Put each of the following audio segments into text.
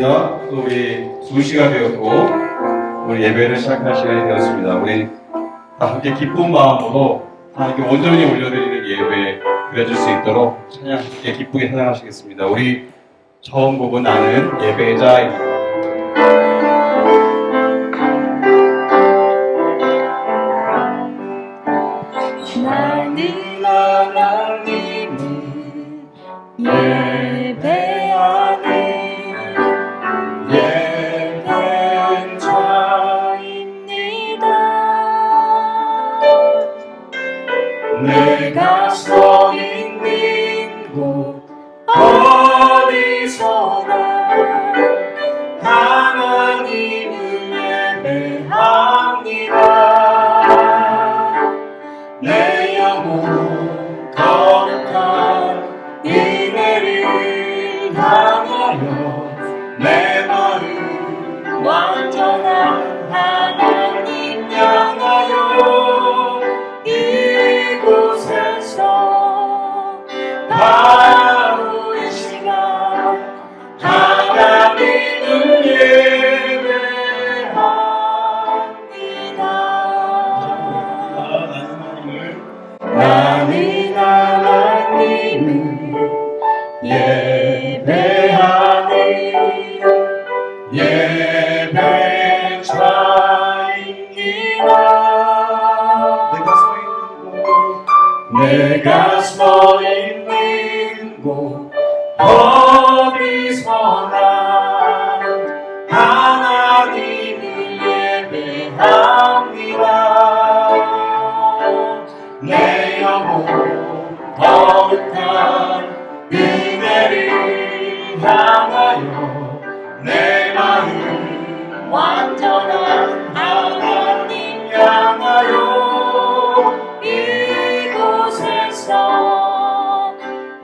감사합니다. 또 우리 2시가 되었고 우리 예배를 시작할 시간이 되었습니다. 우리 다 함께 기쁜 마음으로 하나님께 온전히 올려드리는 예배 드려줄 수 있도록 찬양 함께 기쁘게 찬양하시겠습니다. 우리 처음 곡은 나는 예배자입니다. 나는 하나님을 예배하는 예배자입니다. 내가 서 있는 곳 어디서나 하나님을 예배합니다. 내 영혼 거룩한 은혜를 향하여 내 마음 완전한 하나님 향하여 이곳에서 바로 이 시간 하나님을 예배합니다. 나는 하나님을 예배하는 예배자입니다. 내가 서 있는 곳 어디서나 하나님을 예배합니다. 내 영혼 거룩한 은혜를 향하여 내 마음 완전한 하나님 향하여 이곳에서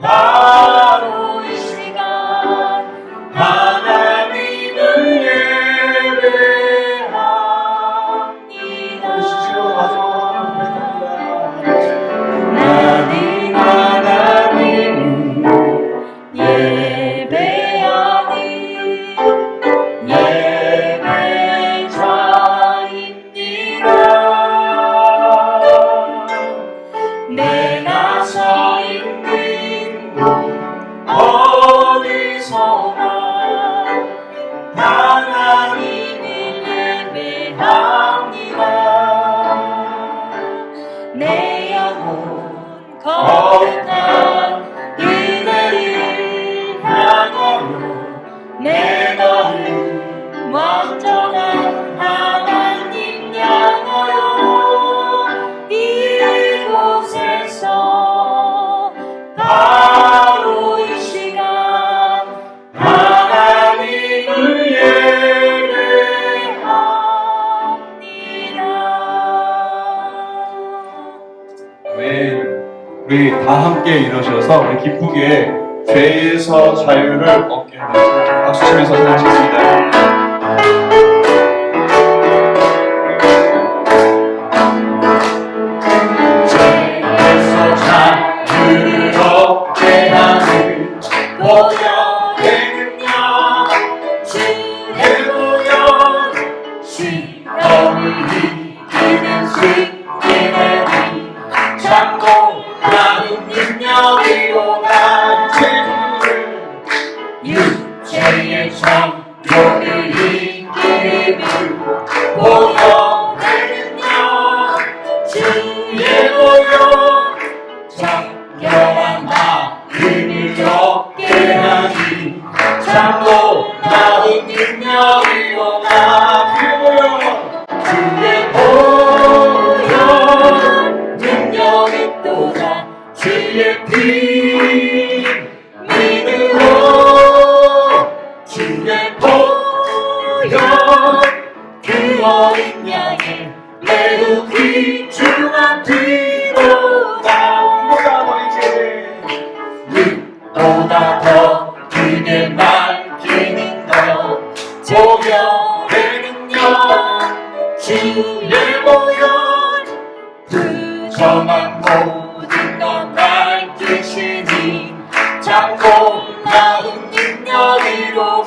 바로 이 시간 하나님을 예배합니다. 나는 하나님을 예배하는 예배자입니다. 내가 서 있는 곳 어디서나 하나님을 예배합니다. 내 영혼 거룩한 은혜를 향하여 내 마음 완전한 하나님 향하여 이곳에서 바로 이 시간 하나님을 예배합니다. 우리 다 함께 일어서서 우리 기쁘게 죄에서 자유를 얻게 하는 박수 치면서 찬양하시겠습니다. 죄에서 자유를 얻게 하는 보혈의 능력 주의 보혈 시험을 이기는 승리의 참 놀라운 능력이로 난 육체의 정욕을 이기는 보혈의 능력 주의 보혈 정결한 마음을 얻게 하니 참 놀라운 능력이로 난 주의 보혈 능력이 또다 주의 피 믿으로 주의 보혈 그 어린 양의 매우 귀중한 피로다 보다 더 크게 밝히는 것 보혈의 능력 주의 보혈 부정한 모든 것 밝히시니 참 놀라운 능력이로만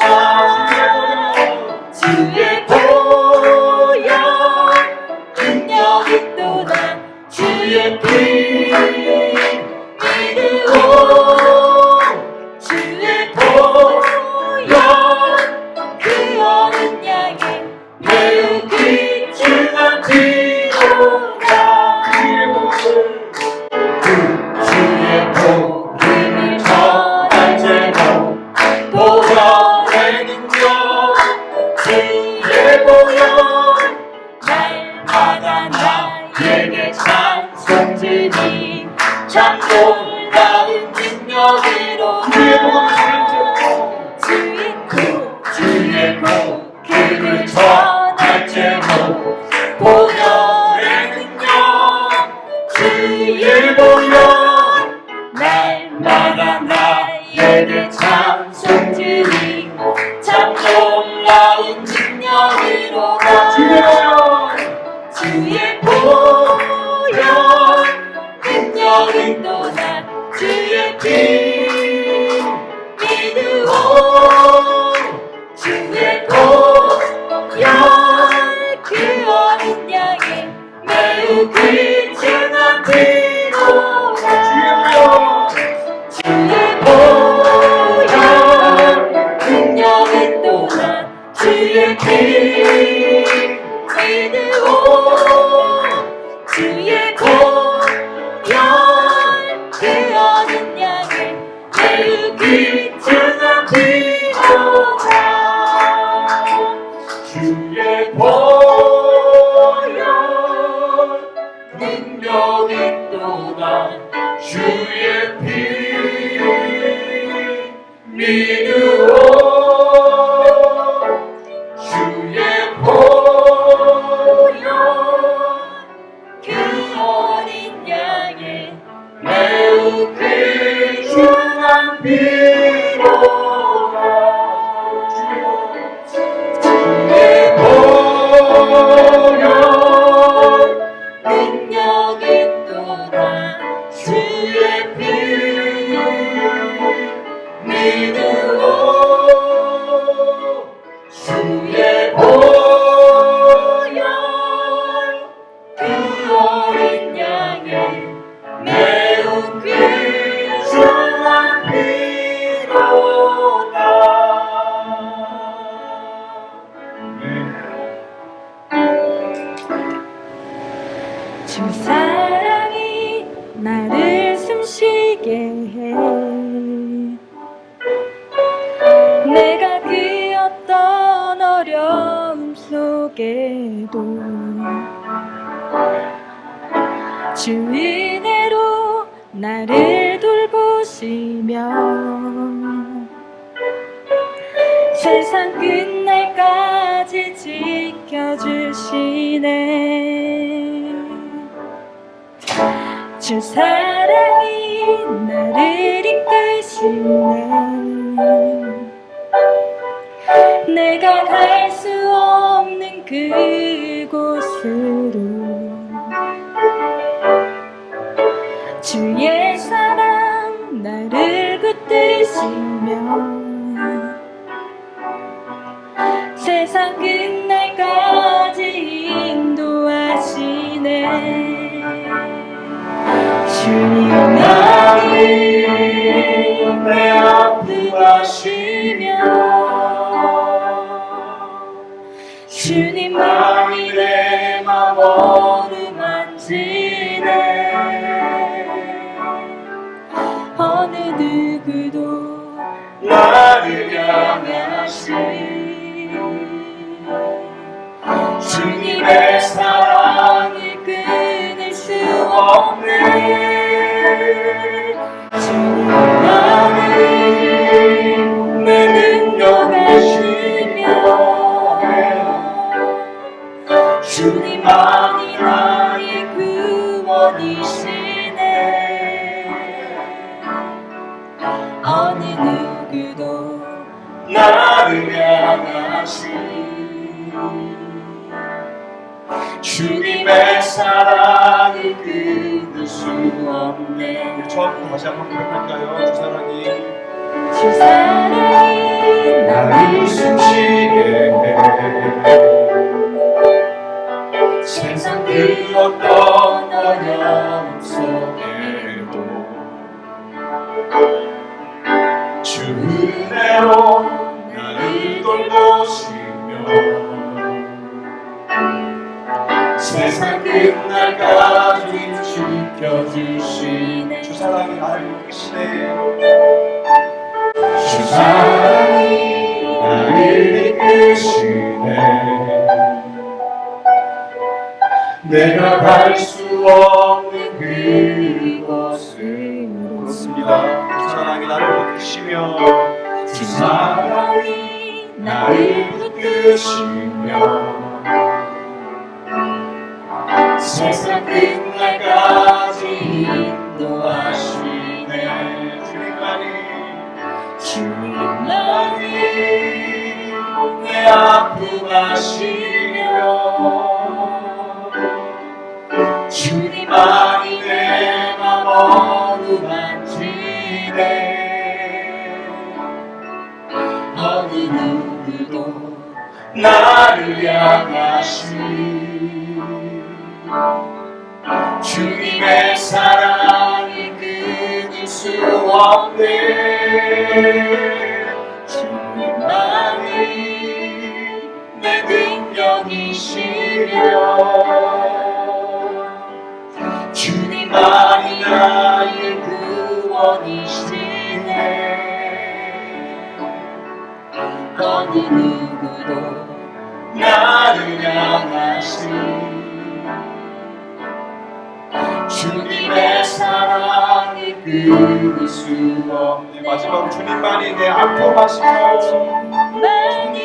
귀중한 피로가 주의 복음을 전할 제목 보혈의 능력 주의 보혈 날마다 나에게 찬송 드리 참 놀라운 능력으로 주의 복음을 전할 제목 보혈의 능력 주의 보혈 날마다 나에게 찬송 드리 참 놀라운 능력으로다 주의 보혈 능력은 또다 주의 피 믿으오 주의 보혈 그 어린 양의 매우 귀중한 피로가 주의 보혈 능력은 또다 주의 피 믿으오 주의 보혈 그 어린 양의 매우 귀중한 피로가 주의 보혈 능력이 또다 주의 피 믿으오 주의 보혈 그 어린 양의 매우 귀중한 피로가 주의 보혈 능력이 또다 주의 피 믿으오 주의 보혈 그 어린 양의 매우 귀중한 피로다 주 사랑이 나를 숨쉬게 해 내가 그 어떤 어려움 속에도 주 은혜로 나를 돌보시며 세상 끝날까지 지켜주시네 주 사랑이 나를 이끄시네 내가 갈 수 없는 그곳으로 주의 사랑 나를 붙드시며 세상 끝날까지 인도하시네 주님 나를 내 아픔 아시며 주님만이 내 맘 어루만지네 어느 누구도 나를 향하시 주님의 사랑을 끊을 수 없네 주님 나를 내 능력하시며 주님만이 나의 구원이시네 어느 누구도 나를 향하시 주님의 사랑을 끊을 수 없네 처음부터 다시 한번 고백할까요? 주 사랑이 나를 숨쉬게 해 세상 그 어떤 어려움 속에도 주 은혜로 나를 돌보시며 세상 끝날까지 지켜주시네. 주 사랑이 나를 이끄시네. 주 사랑이 나를 이끄시네. 내가 갈 수 없는 그곳으로. 그렇습니다. 주 사랑이 나를 이끄시며 주 사랑이 나를 이끄시며 세상 끝날까지 인도하시네. 주님만이 내 아픔 아시며 주님만이 내 맘 어루만지네. 어느 누구도 나를 향하시 주님의 사랑이 끊을 수 없네. 주님만이 내 능력이시며 주님만이 나의 구원이시네. 어느 누구도 나를 향하시 주님의 사랑이 끊을 수 없네. 마지막 주님만이 내 아픔 아시며 주님만이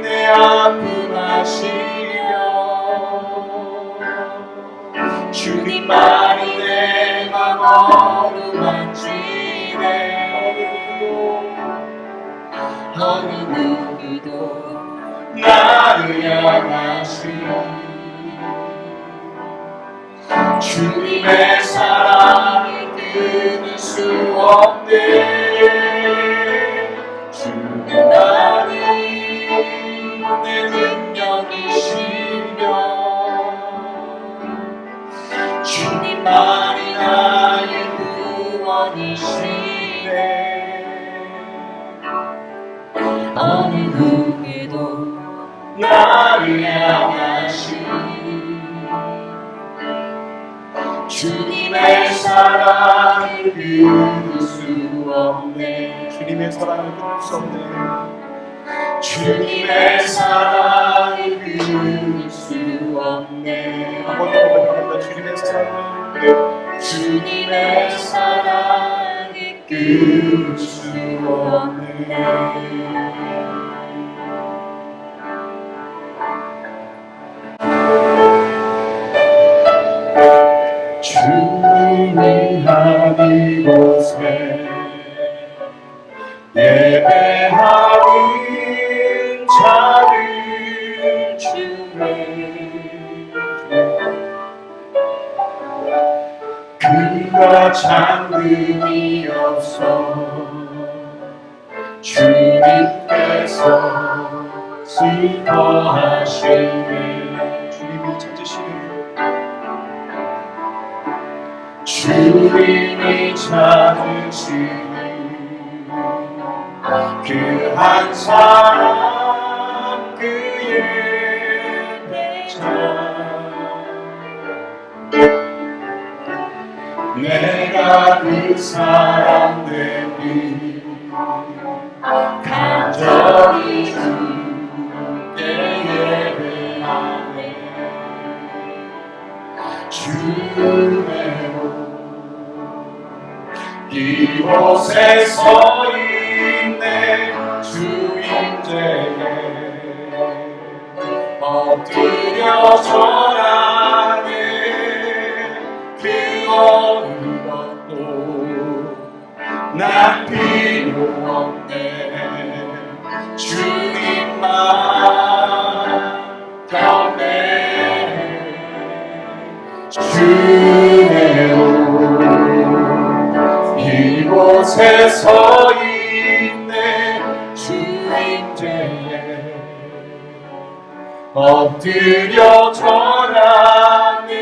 내 아픔 아시며 주님만이 내 맘 어루만지네. 어느 누구도 나를 향하시 주님의 사랑이 끊을 수 없네. 주님만이 내 능력이시며 주님만이 나의 구원이시네. 어느 누구도 나를 향하시 주님의 사랑을 끊을 수 없네. 주님의 사랑을 끊을 수 없네. 주님의 사랑을 끊을 수 없네. 한 번 더 고백합니다. 주님의 사랑을 주님의 사랑을 끊을 수 없네. 주님이 한 이곳에 예배하는 자를 주네. 그가 잠금이 없어 주님께서 슬퍼하시네. 주님이 찾으시는 주님이 찾으시는 그 한 사람 그의 배자 내가 그 사람 되니 간절히 주께 예배하네. 주님으로 이곳에 서 있네. 주인제에 엎드려 절하네. 그 어느 것도 난 필요 없네. 주님만 곁네. 주네요 이곳에 서 있네. 주인제에 엎드려 절하네.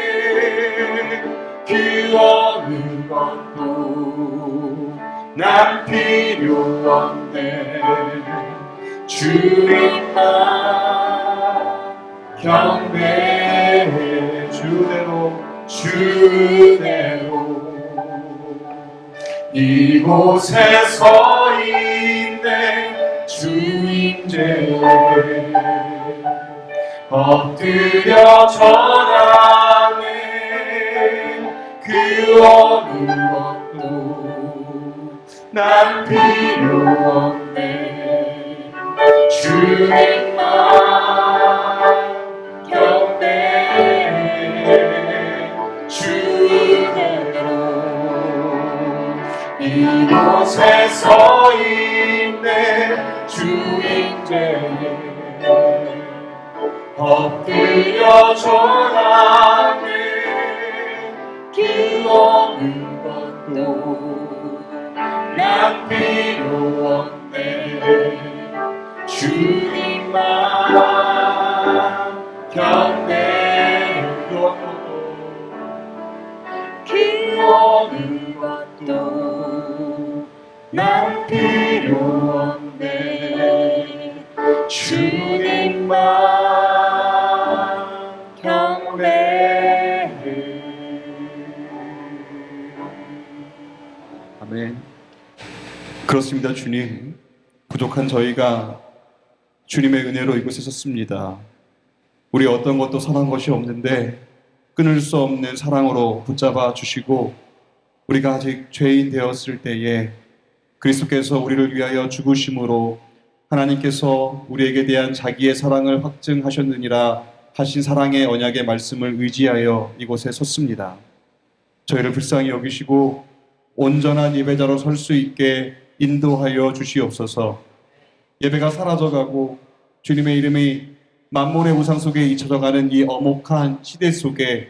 그 어느 것도 난 필요 없네. 주님만 경배해 주대로 주대로 이곳에 서 있네 주인제 엎드려 전하네 그 어느 것도 난 필요 없네 주님만 경배해 주대로 이곳에 서 있네 주인제 엎드려 전하네 그 어느 것도 난 필요 없네 주님만 경배해 그 어느 것도 난 필요 없네 주님만 경배해 아멘. 그렇습니다, 주님. 부족한 저희가 주님의 은혜로 이곳에 섰습니다. 우리 어떤 것도 선한 것이 없는데 끊을 수 없는 사랑으로 붙잡아 주시고 우리가 아직 죄인 되었을 때에 그리스도께서 우리를 위하여 죽으심으로 하나님께서 우리에게 대한 자기의 사랑을 확증하셨느니라 하신 사랑의 언약의 말씀을 의지하여 이곳에 섰습니다. 저희를 불쌍히 여기시고 온전한 예배자로 설 수 있게 인도하여 주시옵소서. 예배가 사라져가고 주님의 이름이 만몬의 우상 속에 잊혀져가는 이 엄혹한 시대 속에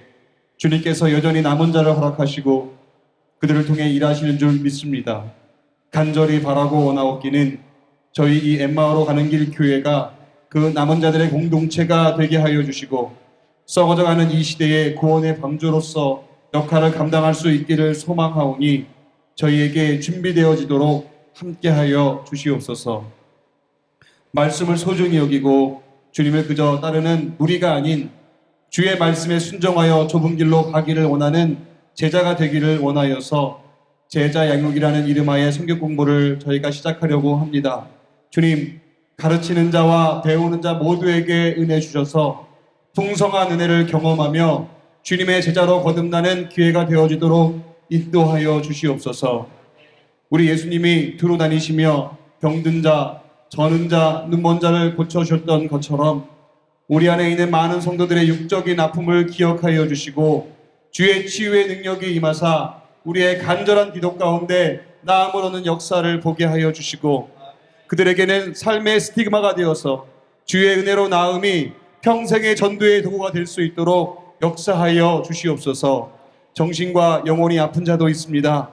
주님께서 여전히 남은 자를 허락하시고 그들을 통해 일하시는 줄 믿습니다. 간절히 바라고 원하옵기는 저희 이 엠마오로 가는 길 교회가 그 남은 자들의 공동체가 되게 하여 주시고 썩어져가는 이 시대의 구원의 방주로서 역할을 감당할 수 있기를 소망하오니 저희에게 준비되어지도록 함께하여 주시옵소서. 말씀을 소중히 여기고 주님을 그저 따르는 무리가 아닌 주의 말씀에 순종하여 좁은 길로 가기를 원하는 제자가 되기를 원하여서 제자 양육이라는 이름하에 성경 공부를 저희가 시작하려고 합니다. 주님, 가르치는 자와 배우는 자 모두에게 은혜 주셔서 풍성한 은혜를 경험하며 주님의 제자로 거듭나는 기회가 되어지도록 인도하여 주시옵소서. 우리 예수님이 두루 다니시며 병든 자, 저는 자, 눈먼 자를 고쳐주셨던 것처럼 우리 안에 있는 많은 성도들의 육적인 아픔을 기억하여 주시고 주의 치유의 능력이 임하사 우리의 간절한 기도 가운데 나음을 얻는 역사를 보게 하여 주시고 그들에게는 삶의 스티그마가 되어서 주의 은혜로 나음이 평생의 전도의 도구가 될 수 있도록 역사하여 주시옵소서. 정신과 영혼이 아픈 자도 있습니다.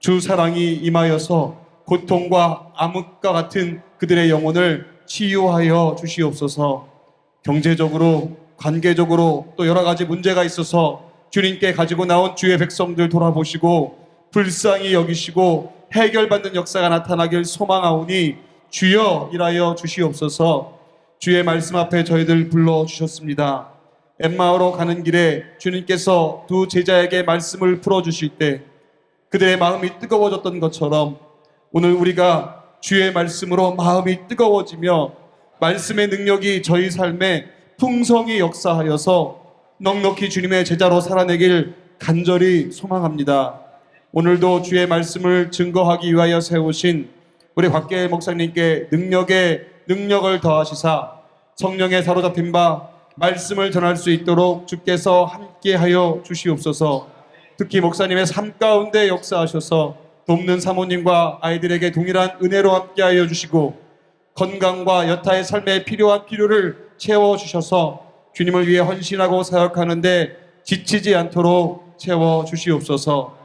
주 사랑이 임하여서 고통과 암흑과 같은 그들의 영혼을 치유하여 주시옵소서. 경제적으로, 관계적으로 또 여러 가지 문제가 있어서 주님께 가지고 나온 주의 백성들 돌아보시고 불쌍히 여기시고 해결받는 역사가 나타나길 소망하오니 주여 일하여 주시옵소서. 주의 말씀 앞에 저희들 불러주셨습니다. 엠마오로 가는 길에 주님께서 두 제자에게 말씀을 풀어주실 때 그들의 마음이 뜨거워졌던 것처럼 오늘 우리가 주의 말씀으로 마음이 뜨거워지며 말씀의 능력이 저희 삶에 풍성히 역사하여서 넉넉히 주님의 제자로 살아내길 간절히 소망합니다. 오늘도 주의 말씀을 증거하기 위하여 세우신 우리 곽계일 목사님께 능력을 더하시사 성령에 사로잡힌 바 말씀을 전할 수 있도록 주께서 함께하여 주시옵소서. 특히 목사님의 삶 가운데 역사하셔서 돕는 사모님과 아이들에게 동일한 은혜로 함께하여 주시고 건강과 여타의 삶에 필요한 필요를 채워주셔서 주님을 위해 헌신하고 사역하는데 지치지 않도록 채워주시옵소서.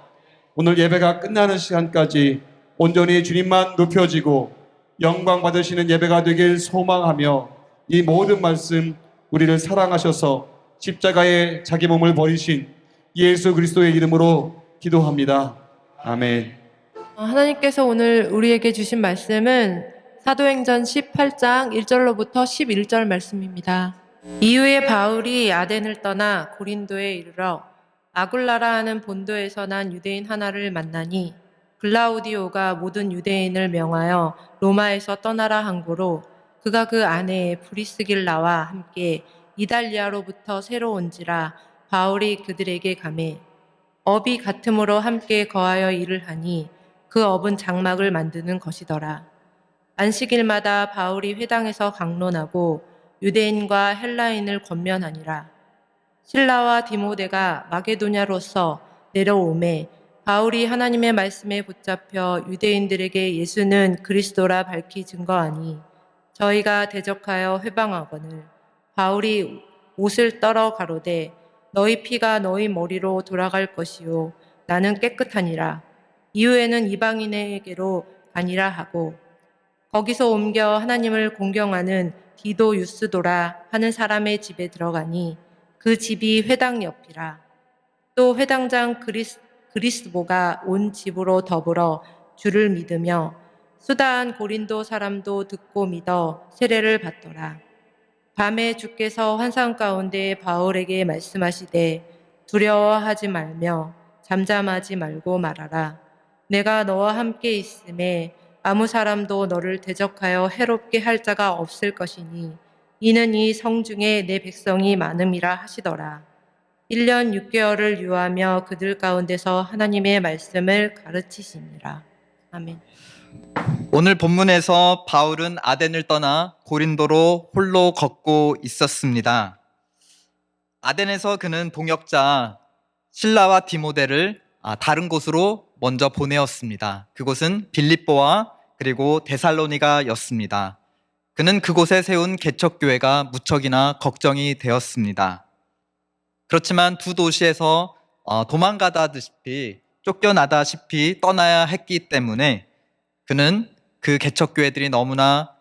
오늘 예배가 끝나는 시간까지 온전히 주님만 높여지고 영광 받으시는 예배가 되길 소망하며 이 모든 말씀 우리를 사랑하셔서 십자가에 자기 몸을 버리신 예수 그리스도의 이름으로 기도합니다. 아멘. 하나님께서 오늘 우리에게 주신 말씀은 사도행전 18장 1절로부터 11절 말씀입니다. 이후에 바울이 아덴을 떠나 고린도에 이르러 아굴라라 하는 본도에서 난 유대인 하나를 만나니 글라우디오가 모든 유대인을 명하여 로마에서 떠나라 한 고로 그가 그 아내 브리스길라와 함께 이달리아로부터 새로 온지라 바울이 그들에게 가매 업이 같음으로 함께 거하여 일을 하니 그 업은 장막을 만드는 것이더라. 안식일마다 바울이 회당에서 강론하고 유대인과 헬라인을 권면하니라. 실라와 디모데가 마게도냐로서 내려오매 바울이 하나님의 말씀에 붙잡혀 유대인들에게 예수는 그리스도라 밝히 증거하니 저희가 대적하여 회방하거늘 바울이 옷을 떨어 가로되 너희 피가 너희 머리로 돌아갈 것이요 나는 깨끗하니라. 이후에는 이방인에게로 가니라 하고 거기서 옮겨 하나님을 공경하는 디도 유스도라 하는 사람의 집에 들어가니 그 집이 회당 옆이라. 또 회당장 그리스보가 온 집으로 더불어 주를 믿으며 수다한 고린도 사람도 듣고 믿어 세례를 받더라. 밤에 주께서 환상 가운데 바울에게 말씀하시되 두려워하지 말며 잠잠하지 말고 말하라. 내가 너와 함께 있음에 아무 사람도 너를 대적하여 해롭게 할 자가 없을 것이니 이는 이 성중에 내 백성이 많음이라 하시더라. 1년 6개월을 유하며 그들 가운데서 하나님의 말씀을 가르치시니라. 아멘. 오늘 본문에서 바울은 아덴을 떠나 고린도로 홀로 걷고 있었습니다. 아덴에서 그는 동역자 실라와 디모데를 다른 곳으로 먼저 보내었습니다. 그곳은 빌립보와 그리고 데살로니가였습니다. 그는 그곳에 세운 개척교회가 무척이나 걱정이 되었습니다. 그렇지만 두 도시에서 도망가다시피 쫓겨나다시피 떠나야 했기 때문에 그는 그 개척교회들이 너무나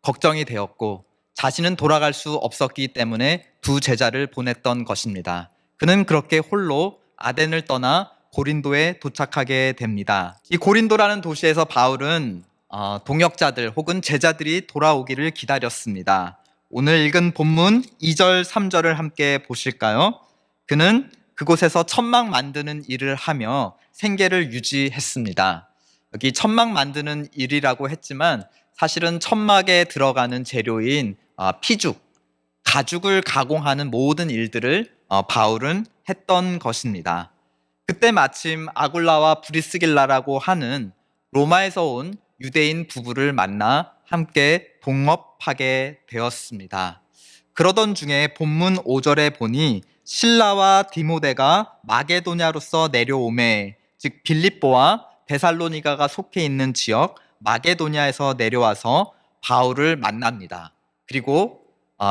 걱정이 되었고 자신은 돌아갈 수 없었기 때문에 두 제자를 보냈던 것입니다. 그는 그렇게 홀로 아덴을 떠나 고린도에 도착하게 됩니다. 이 고린도라는 도시에서 바울은 동역자들 혹은 제자들이 돌아오기를 기다렸습니다. 오늘 읽은 본문 2절, 3절을 함께 보실까요? 그는 그곳에서 천막 만드는 일을 하며 생계를 유지했습니다. 여기 천막 만드는 일이라고 했지만 사실은 천막에 들어가는 재료인 피죽, 가죽을 가공하는 모든 일들을 바울은 했던 것입니다. 그때 마침 아굴라와 브리스길라라고 하는 로마에서 온 유대인 부부를 만나 함께 동업하게 되었습니다. 그러던 중에 본문 5절에 보니 실라와 디모데가 마게도냐로서 내려오매, 즉 빌립보와 데살로니가가 속해 있는 지역 마게도냐에서 내려와서 바울을 만납니다. 그리고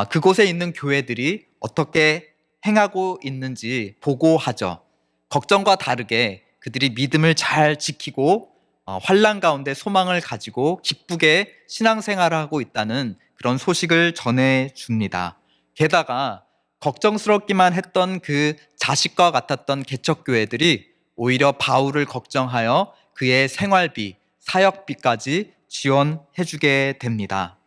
그곳에 있는 교회들이 어떻게 행하고 있는지 보고하죠. 걱정과 다르게 그들이 믿음을 잘 지키고 환난 가운데 소망을 가지고 기쁘게 신앙생활을 하고 있다는 그런 소식을 전해줍니다. 게다가 걱정스럽기만 했던 그 자식과 같았던 개척교회들이 오히려 바울을 걱정하여 그의 생활비, 사역비까지 지원해주게 됩니다.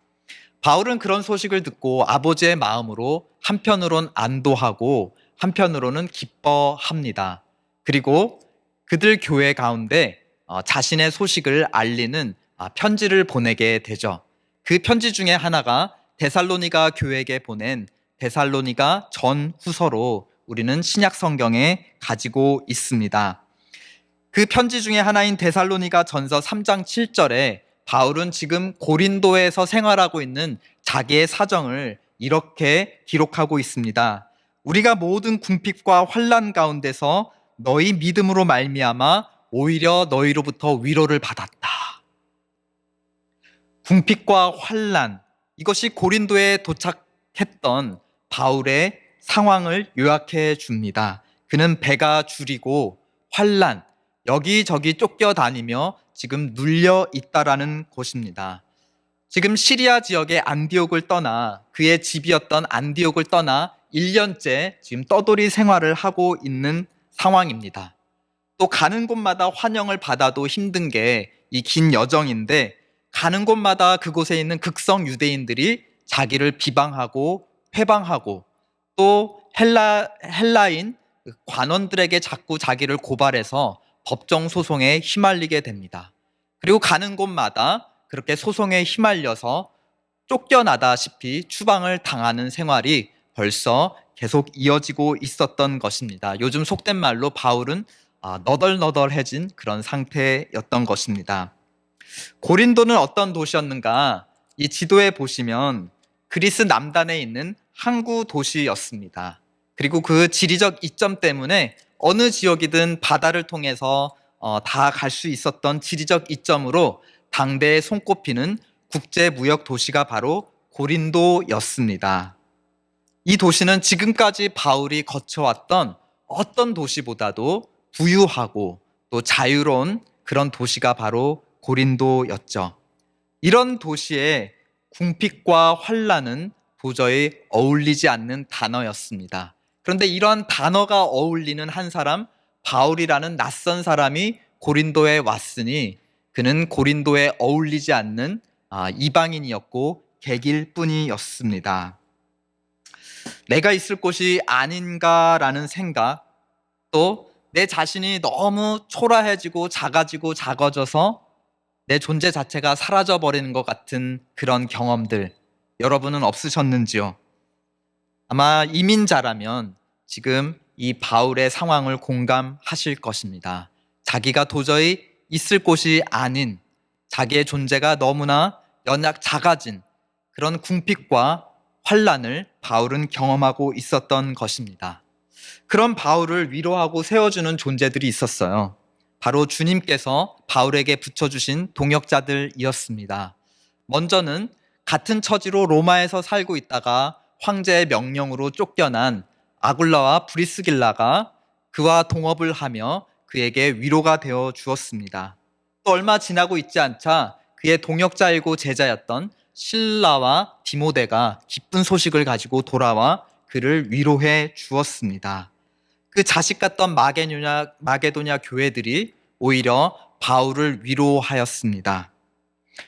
바울은 그런 소식을 듣고 아버지의 마음으로 한편으론 안도하고 한편으로는 기뻐합니다. 그리고 그들 교회 가운데 자신의 소식을 알리는 편지를 보내게 되죠. 그 편지 중에 하나가 데살로니가 교회에게 보낸 데살로니가 전후서로 우리는 신약 성경에 가지고 있습니다. 그 편지 중에 하나인 데살로니가 전서 3장 7절에 바울은 지금 고린도에서 생활하고 있는 자기의 사정을 이렇게 기록하고 있습니다. 우리가 모든 궁핍과 환난 가운데서 너희 믿음으로 말미암아 오히려 너희로부터 위로를 받았다. 궁핍과 환난, 이것이 고린도에 도착했던 바울의 상황을 요약해 줍니다. 그는 배가 줄이고 환난, 여기저기 쫓겨다니며 지금 눌려 있다라는 것입니다. 지금 시리아 지역의 안디옥을 떠나 그의 집이었던 안디옥을 떠나 1년째 지금 떠돌이 생활을 하고 있는 상황입니다. 또 가는 곳마다 환영을 받아도 힘든 게 이 긴 여정인데 가는 곳마다 그곳에 있는 극성 유대인들이 자기를 비방하고 회방하고 또 헬라인 관원들에게 자꾸 자기를 고발해서 법정 소송에 휘말리게 됩니다. 그리고 가는 곳마다 그렇게 소송에 휘말려서 쫓겨나다시피 추방을 당하는 생활이 벌써 계속 이어지고 있었던 것입니다. 요즘 속된 말로 바울은 너덜너덜해진 그런 상태였던 것입니다. 고린도는 어떤 도시였는가? 이 지도에 보시면 그리스 남단에 있는 항구 도시였습니다. 그리고 그 지리적 이점 때문에 어느 지역이든 바다를 통해서 다 갈 수 있었던 지리적 이점으로 당대에 손꼽히는 국제무역 도시가 바로 고린도였습니다. 이 도시는 지금까지 바울이 거쳐왔던 어떤 도시보다도 부유하고 또 자유로운 그런 도시가 바로 고린도였죠. 이런 도시에 궁핍과 환란은 도저히 어울리지 않는 단어였습니다. 그런데 이러한 단어가 어울리는 한 사람, 바울이라는 낯선 사람이 고린도에 왔으니 그는 고린도에 어울리지 않는 이방인이었고 객일 뿐이었습니다. 내가 있을 곳이 아닌가라는 생각, 또 내 자신이 너무 초라해지고 작아지고 작아져서 내 존재 자체가 사라져버리는 것 같은 그런 경험들 여러분은 없으셨는지요? 아마 이민자라면 지금 이 바울의 상황을 공감하실 것입니다. 자기가 도저히 있을 곳이 아닌, 자기의 존재가 너무나 연약 작아진 그런 궁핍과 환란을 바울은 경험하고 있었던 것입니다. 그런 바울을 위로하고 세워주는 존재들이 있었어요. 바로 주님께서 바울에게 붙여주신 동역자들이었습니다. 먼저는 같은 처지로 로마에서 살고 있다가 황제의 명령으로 쫓겨난 아굴라와 브리스길라가 그와 동업을 하며 그에게 위로가 되어 주었습니다. 또 얼마 지나고 있지 않자 그의 동역자이고 제자였던 실라와 디모데가 기쁜 소식을 가지고 돌아와 그를 위로해 주었습니다. 그 자식 같던 마게도냐 교회들이 오히려 바울을 위로하였습니다.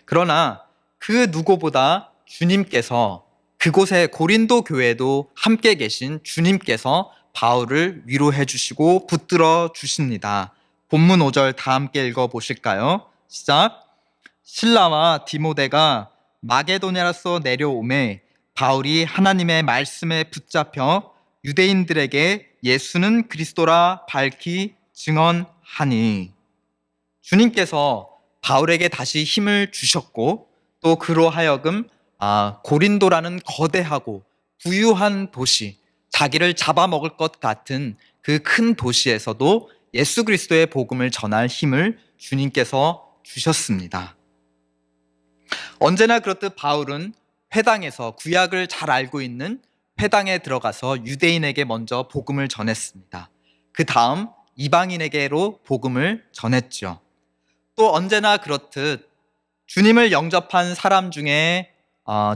그러나 그 누구보다 주님께서 그곳에 고린도 교회도 함께 계신 주님께서 바울을 위로해 주시고 붙들어 주십니다. 본문 5절 다 함께 읽어 보실까요? 시작. 실라와 디모데가 마게도냐로서 내려오매 바울이 하나님의 말씀에 붙잡혀 유대인들에게 예수는 그리스도라 밝히 증언하니. 주님께서 바울에게 다시 힘을 주셨고 또 그로 하여금 고린도라는 거대하고 부유한 도시, 자기를 잡아먹을 것 같은 그 큰 도시에서도 예수 그리스도의 복음을 전할 힘을 주님께서 주셨습니다. 언제나 그렇듯 바울은 회당에서 구약을 잘 알고 있는 회당에 들어가서 유대인에게 먼저 복음을 전했습니다. 그 다음 이방인에게로 복음을 전했죠. 또 언제나 그렇듯 주님을 영접한 사람 중에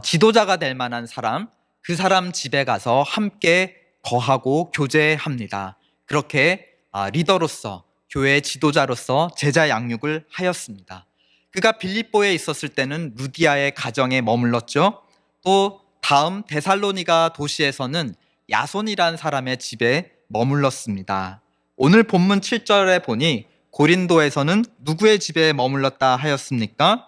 지도자가 될 만한 사람, 그 사람 집에 가서 함께 거하고 교제합니다. 그렇게 리더로서, 교회의 지도자로서 제자 양육을 하였습니다. 그가 빌립보에 있었을 때는 루디아의 가정에 머물렀죠. 또 다음 데살로니가 도시에서는 야손이라는 사람의 집에 머물렀습니다. 오늘 본문 7절에 보니 고린도에서는 누구의 집에 머물렀다 하였습니까?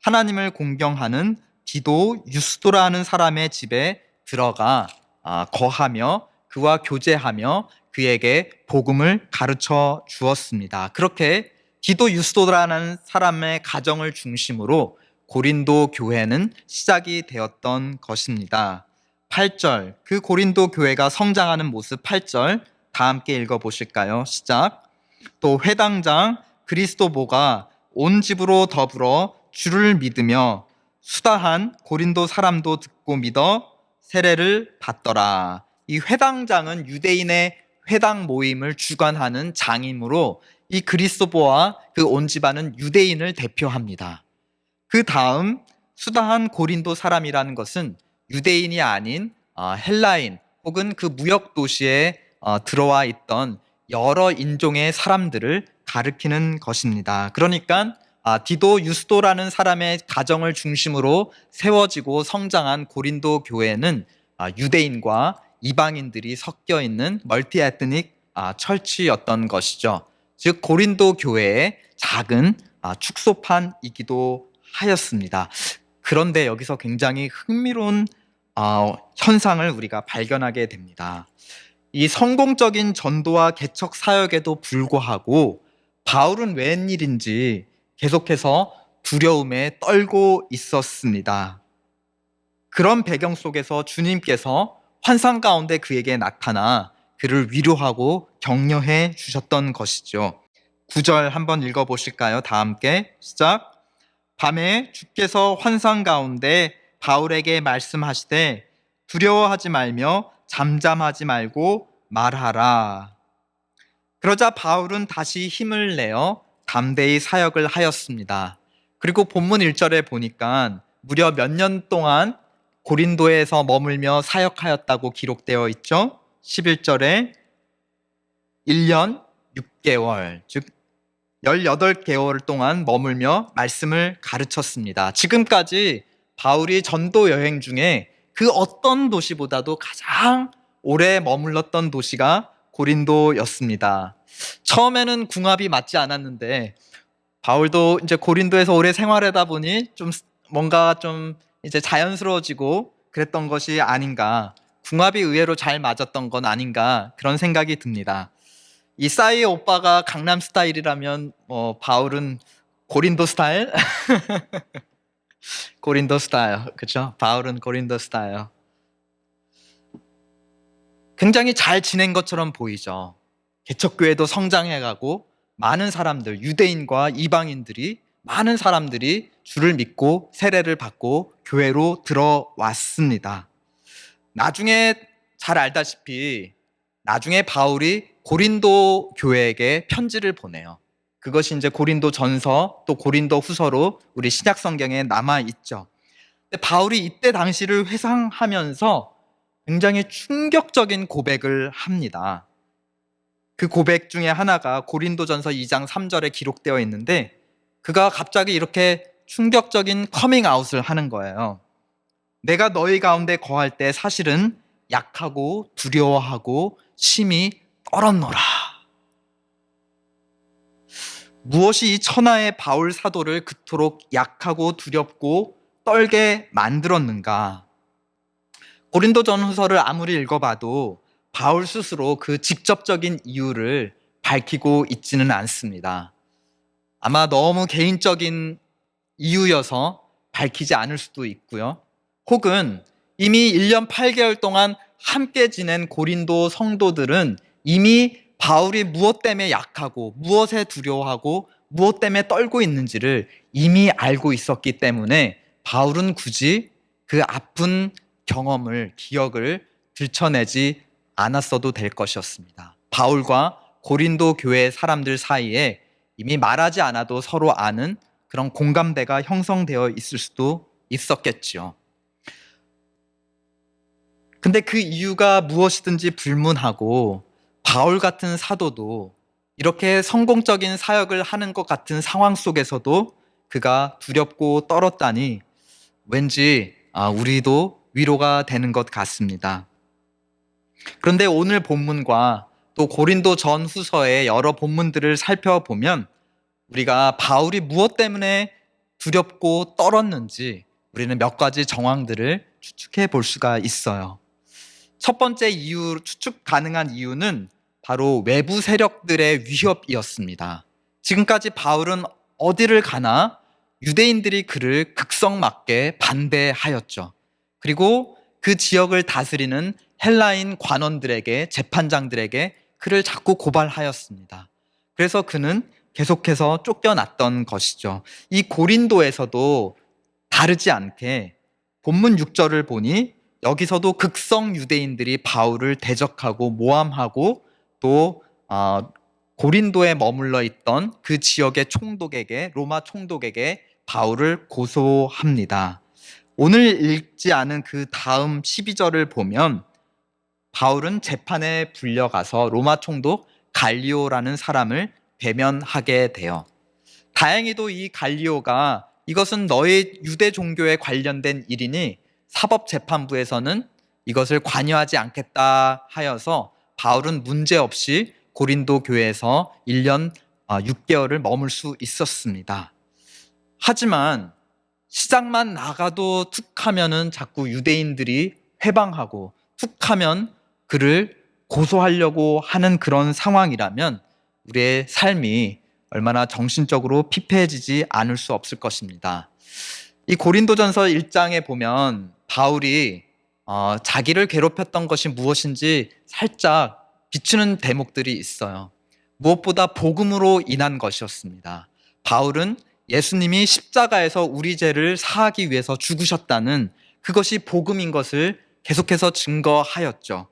하나님을 공경하는 디도 유스도라는 사람의 집에 들어가 거하며 그와 교제하며 그에게 복음을 가르쳐 주었습니다. 그렇게 디도 유스도라는 사람의 가정을 중심으로 고린도 교회는 시작이 되었던 것입니다. 8절, 그 고린도 교회가 성장하는 모습 8절 다 함께 읽어보실까요? 시작. 또 회당장 그리스도보가 온 집으로 더불어 주를 믿으며 수다한 고린도 사람도 듣고 믿어 세례를 받더라. 이 회당장은 유대인의 회당 모임을 주관하는 장이므로 이 그리스도보와 그 온 집안은 유대인을 대표합니다. 그 다음 수다한 고린도 사람이라는 것은 유대인이 아닌 헬라인 혹은 그 무역 도시에 들어와 있던 여러 인종의 사람들을 가리키는 것입니다. 그러니까 디도 유스도라는 사람의 가정을 중심으로 세워지고 성장한 고린도 교회는 유대인과 이방인들이 섞여 있는 멀티 에트닉 철치였던 것이죠. 즉 고린도 교회의 작은 축소판이기도 하였습니다. 그런데 여기서 굉장히 흥미로운 현상을 우리가 발견하게 됩니다. 이 성공적인 전도와 개척 사역에도 불구하고 바울은 웬일인지 계속해서 두려움에 떨고 있었습니다. 그런 배경 속에서 주님께서 환상 가운데 그에게 나타나 그를 위로하고 격려해 주셨던 것이죠. 9절 한번 읽어보실까요? 다 함께 시작. 밤에 주께서 환상 가운데 바울에게 말씀하시되 두려워하지 말며 잠잠하지 말고 말하라. 그러자 바울은 다시 힘을 내어 담대히 사역을 하였습니다. 그리고 본문 1절에 보니까 무려 몇 년 동안 고린도에서 머물며 사역하였다고 기록되어 있죠. 11절에 1년 6개월, 즉 18개월 동안 머물며 말씀을 가르쳤습니다. 지금까지 바울이 전도 여행 중에 그 어떤 도시보다도 가장 오래 머물렀던 도시가 고린도였습니다. 처음에는 궁합이 맞지 않았는데 바울도 이제 고린도에서 오래 생활하다 보니 좀 뭔가 좀 이제 자연스러워지고 그랬던 것이 아닌가, 궁합이 의외로 잘 맞았던 건 아닌가 그런 생각이 듭니다. 이 싸이 오빠가 강남 스타일이라면 바울은 고린도 스타일? 고린도 스타일, 그렇죠? 바울은 고린도 스타일. 굉장히 잘 지낸 것처럼 보이죠. 개척교회도 성장해가고 많은 사람들, 유대인과 이방인들이 많은 사람들이 주를 믿고 세례를 받고 교회로 들어왔습니다. 나중에 잘 알다시피 나중에 바울이 고린도 교회에게 편지를 보내요. 그것이 이제 고린도 전서 또 고린도 후서로 우리 신약 성경에 남아 있죠. 근데 바울이 이때 당시를 회상하면서 굉장히 충격적인 고백을 합니다. 그 고백 중에 하나가 고린도전서 2장 3절에 기록되어 있는데 그가 갑자기 이렇게 충격적인 커밍아웃을 하는 거예요. 내가 너희 가운데 거할 때 사실은 약하고 두려워하고 심히 떨었노라. 무엇이 이 천하의 바울 사도를 그토록 약하고 두렵고 떨게 만들었는가? 고린도전후서를 아무리 읽어봐도 바울 스스로 그 직접적인 이유를 밝히고 있지는 않습니다. 아마 너무 개인적인 이유여서 밝히지 않을 수도 있고요. 혹은 이미 1년 8개월 동안 함께 지낸 고린도 성도들은 이미 바울이 무엇 때문에 약하고 무엇에 두려워하고 무엇 때문에 떨고 있는지를 이미 알고 있었기 때문에 바울은 굳이 그 아픈 경험을, 기억을 들춰내지 않았어도 될 것이었습니다. 바울과 고린도 교회 사람들 사이에 이미 말하지 않아도 서로 아는 그런 공감대가 형성되어 있을 수도 있었겠지요. 근데 그 이유가 무엇이든지 불문하고 바울 같은 사도도 이렇게 성공적인 사역을 하는 것 같은 상황 속에서도 그가 두렵고 떨었다니 왠지 우리도 위로가 되는 것 같습니다. 그런데 오늘 본문과 또 고린도 전후서의 여러 본문들을 살펴보면 우리가 바울이 무엇 때문에 두렵고 떨었는지 우리는 몇 가지 정황들을 추측해 볼 수가 있어요. 첫 번째 이유, 추측 가능한 이유는 바로 외부 세력들의 위협이었습니다. 지금까지 바울은 어디를 가나 유대인들이 그를 극성맞게 반대하였죠. 그리고 그 지역을 다스리는 헬라인 관원들에게, 재판장들에게 그를 자꾸 고발하였습니다. 그래서 그는 계속해서 쫓겨났던 것이죠. 이 고린도에서도 다르지 않게 본문 6절을 보니 여기서도 극성 유대인들이 바울을 대적하고 모함하고 또 고린도에 머물러 있던 그 지역의 총독에게, 로마 총독에게 바울을 고소합니다. 오늘 읽지 않은 그 다음 12절을 보면 바울은 재판에 불려가서 로마 총독 갈리오라는 사람을 대면하게 돼요. 다행히도 이 갈리오가 이것은 너의 유대 종교에 관련된 일이니 사법재판부에서는 이것을 관여하지 않겠다 하여서 바울은 문제없이 고린도 교회에서 1년 6개월을 머물 수 있었습니다. 하지만 시장만 나가도 툭 하면은 자꾸 유대인들이 회방하고 툭 하면 그를 고소하려고 하는 그런 상황이라면 우리의 삶이 얼마나 정신적으로 피폐해지지 않을 수 없을 것입니다. 이 고린도전서 1장에 보면 바울이 자기를 괴롭혔던 것이 무엇인지 살짝 비추는 대목들이 있어요. 무엇보다 복음으로 인한 것이었습니다. 바울은 예수님이 십자가에서 우리 죄를 사하기 위해서 죽으셨다는 그것이 복음인 것을 계속해서 증거하였죠.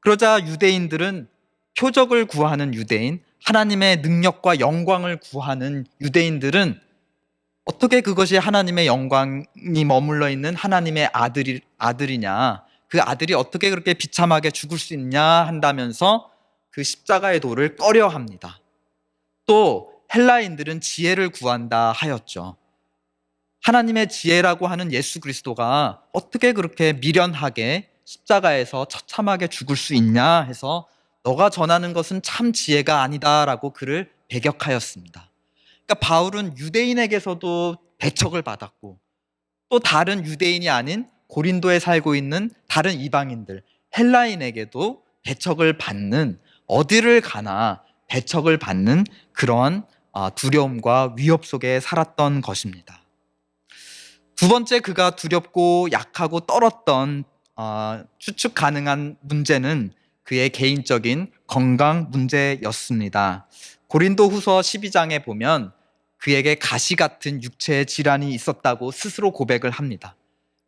그러자 유대인들은 표적을 구하는 유대인, 하나님의 능력과 영광을 구하는 유대인들은 어떻게 그것이 하나님의 영광이 머물러 있는 하나님의 아들이냐, 그 아들이 어떻게 그렇게 비참하게 죽을 수 있냐 한다면서 그 십자가의 도를 꺼려 합니다. 또 헬라인들은 지혜를 구한다 하였죠. 하나님의 지혜라고 하는 예수 그리스도가 어떻게 그렇게 미련하게 십자가에서 처참하게 죽을 수 있냐 해서 너가 전하는 것은 참 지혜가 아니다라고 그를 배격하였습니다. 그러니까 바울은 유대인에게서도 배척을 받았고 또 다른 유대인이 아닌 고린도에 살고 있는 다른 이방인들, 헬라인에게도 배척을 받는, 어디를 가나 배척을 받는 그러한 두려움과 위협 속에 살았던 것입니다. 두 번째, 그가 두렵고 약하고 떨었던 추측 가능한 문제는 그의 개인적인 건강 문제였습니다. 고린도 후서 12장에 보면 그에게 가시 같은 육체의 질환이 있었다고 스스로 고백을 합니다.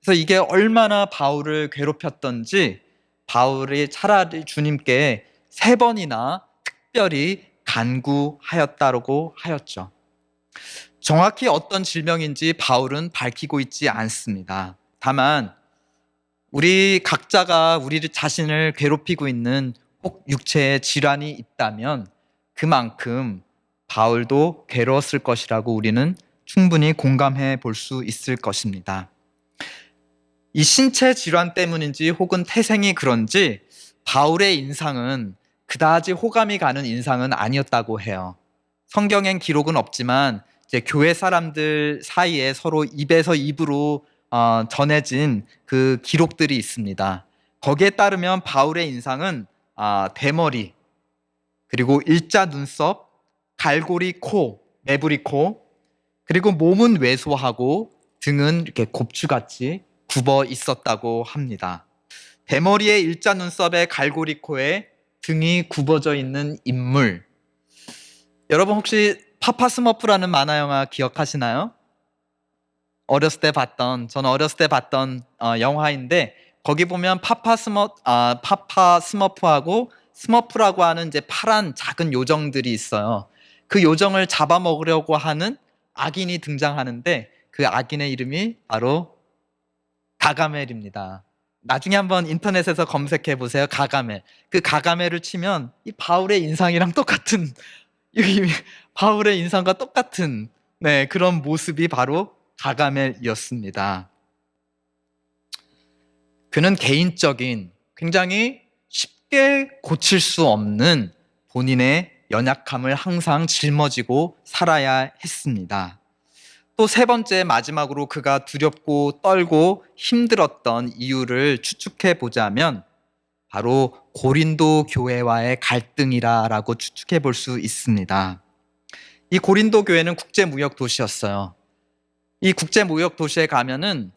그래서 이게 얼마나 바울을 괴롭혔던지 바울이 차라리 주님께 3번이나 특별히 간구하였다고 하였죠. 정확히 어떤 질병인지 바울은 밝히고 있지 않습니다. 다만 우리 각자가 우리 자신을 괴롭히고 있는 혹 육체의 질환이 있다면 그만큼 바울도 괴로웠을 것이라고 우리는 충분히 공감해 볼 수 있을 것입니다. 이 신체 질환 때문인지 혹은 태생이 그런지 바울의 인상은 그다지 호감이 가는 인상은 아니었다고 해요. 성경엔 기록은 없지만 이제 교회 사람들 사이에 서로 입에서 입으로 전해진 그 기록들이 있습니다. 거기에 따르면 바울의 인상은 대머리, 그리고 일자 눈썹, 갈고리 코, 매부리 코, 그리고 몸은 왜소하고 등은 이렇게 곱추같이 굽어 있었다고 합니다. 대머리에 일자 눈썹에 갈고리 코에 등이 굽어져 있는 인물. 여러분 혹시 파파 스머프라는 만화 영화 기억하시나요? 저는 어렸을 때 봤던 영화인데 거기 보면 파파 스머프하고 스머프라고 하는 이제 파란 작은 요정들이 있어요. 그 요정을 잡아먹으려고 하는 악인이 등장하는데 그 악인의 이름이 바로 가가멜입니다. 나중에 한번 인터넷에서 검색해 보세요. 가가멜. 그 가가멜을 치면 이 바울의 인상이랑 똑같은 바울의 인상과 똑같은 그런 모습이 바로 가가멜이었습니다. 그는 개인적인 굉장히 쉽게 고칠 수 없는 본인의 연약함을 항상 짊어지고 살아야 했습니다. 또 3번째, 마지막으로 그가 두렵고 떨고 힘들었던 이유를 추측해 보자면 바로 고린도 교회와의 갈등이라고 추측해 볼 수 있습니다. 이 고린도 교회는 국제무역 도시였어요. 이 국제무역 도시에 가면은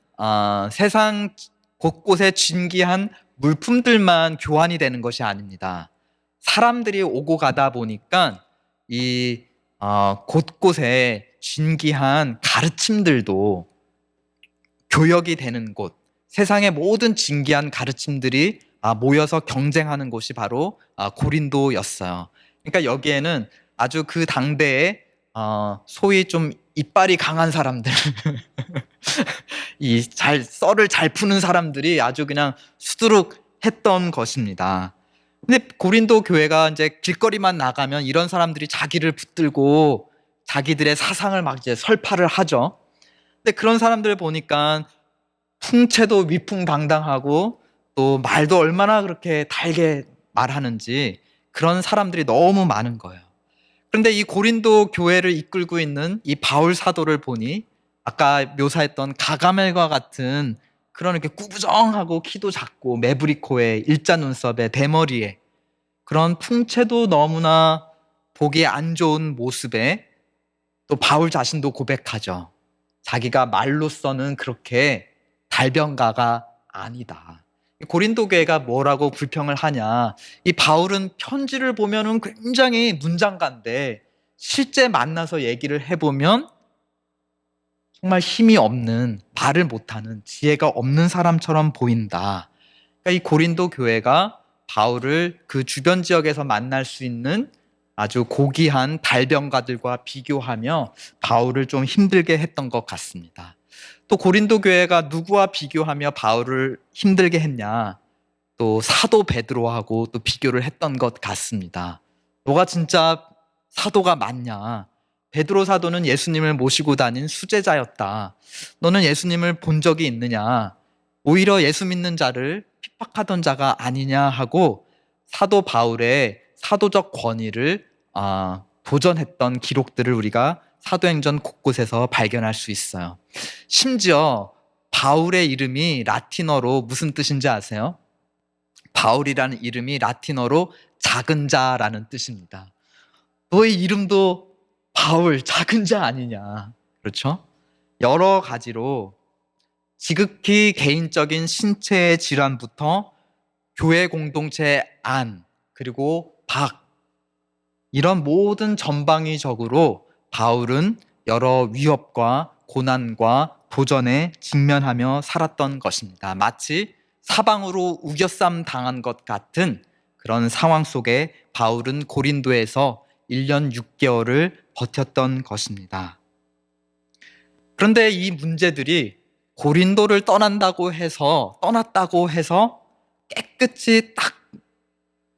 세상 곳곳에 진귀한 물품들만 교환이 되는 것이 아닙니다. 사람들이 오고 가다 보니까 이 곳곳에 진귀한 가르침들도 교역이 되는 곳, 세상의 모든 진귀한 가르침들이 모여서 경쟁하는 곳이 바로 고린도였어요. 그러니까 여기에는 아주 그 당대에 소위 좀 이빨이 강한 사람들, 썰을 잘 푸는 사람들이 아주 그냥 수두룩했던 것입니다. 근데 고린도 교회가 이제 길거리만 나가면 이런 사람들이 자기를 붙들고 자기들의 사상을 막 이제 설파를 하죠. 근데 그런 사람들을 보니까 풍채도 위풍당당하고 또 말도 얼마나 그렇게 달게 말하는지 그런 사람들이 너무 많은 거예요. 그런데 이 고린도 교회를 이끌고 있는 이 바울 사도를 보니 아까 묘사했던 가가멜과 같은 그런 이렇게 꾸부정하고 키도 작고 매부리 코에 일자 눈썹에 대머리에 그런 풍채도 너무나 보기 안 좋은 모습에 또 바울 자신도 고백하죠. 자기가 말로서는 그렇게 달변가가 아니다. 고린도 교회가 뭐라고 불평을 하냐. 이 바울은 편지를 보면은 굉장히 문장가인데 실제 만나서 얘기를 해보면 정말 힘이 없는, 말을 못하는, 지혜가 없는 사람처럼 보인다. 그러니까 이 고린도 교회가 바울을 그 주변 지역에서 만날 수 있는 아주 고귀한 달변가들과 비교하며 바울을 좀 힘들게 했던 것 같습니다. 또 고린도 교회가 누구와 비교하며 바울을 힘들게 했냐? 또 사도 베드로하고 또 비교를 했던 것 같습니다. 너가 진짜 사도가 맞냐? 베드로 사도는 예수님을 모시고 다닌 수제자였다. 너는 예수님을 본 적이 있느냐? 오히려 예수 믿는 자를 핍박하던 자가 아니냐 하고 사도 바울의 사도적 권위를 도전했던 기록들을 우리가 사도행전 곳곳에서 발견할 수 있어요. 심지어 바울의 이름이 라틴어로 무슨 뜻인지 아세요? 바울이라는 이름이 라틴어로 작은 자라는 뜻입니다. 너의 이름도 바울, 작은 자 아니냐. 그렇죠? 여러 가지로 지극히 개인적인 신체의 질환부터 교회 공동체의 안, 그리고 박, 이런 모든 전방위적으로 바울은 여러 위협과 고난과 도전에 직면하며 살았던 것입니다. 마치 사방으로 우겨쌈 당한 것 같은 그런 상황 속에 바울은 고린도에서 1년 6개월을 버텼던 것입니다. 그런데 이 문제들이 고린도를 떠났다고 해서 깨끗이 딱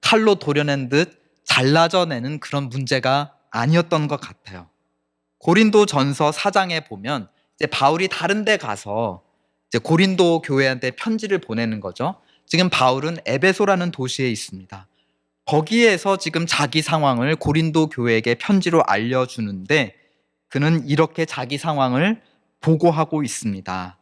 칼로 도려낸 듯 잘라져내는 그런 문제가 아니었던 것 같아요. 고린도 전서 4장에 보면 이제 바울이 다른 데 가서 이제 고린도 교회한테 편지를 보내는 거죠. 지금 바울은 에베소라는 도시에 있습니다. 거기에서 지금 자기 상황을 고린도 교회에게 편지로 알려주는데 그는 이렇게 자기 상황을 보고하고 있습니다.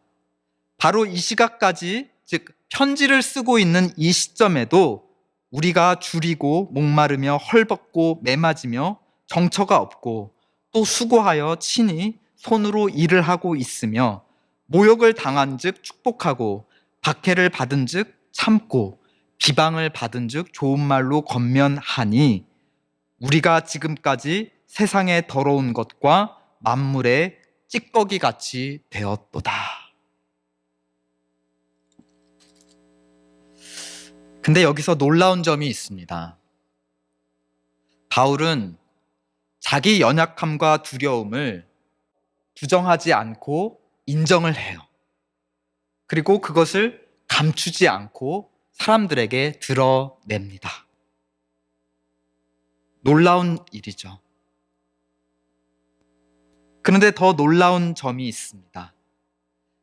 바로 이 시각까지, 즉 편지를 쓰고 있는 이 시점에도 우리가 줄이고 목마르며 헐벗고 매맞으며 정처가 없고 또 수고하여 친히 손으로 일을 하고 있으며 모욕을 당한 즉 축복하고 박해를 받은 즉 참고 비방을 받은 즉 좋은 말로 권면하니 우리가 지금까지 세상의 더러운 것과 만물의 찌꺼기 같이 되었도다. 근데 여기서 놀라운 점이 있습니다. 바울은 자기 연약함과 두려움을 부정하지 않고 인정을 해요. 그리고 그것을 감추지 않고 사람들에게 드러냅니다. 놀라운 일이죠. 그런데 더 놀라운 점이 있습니다.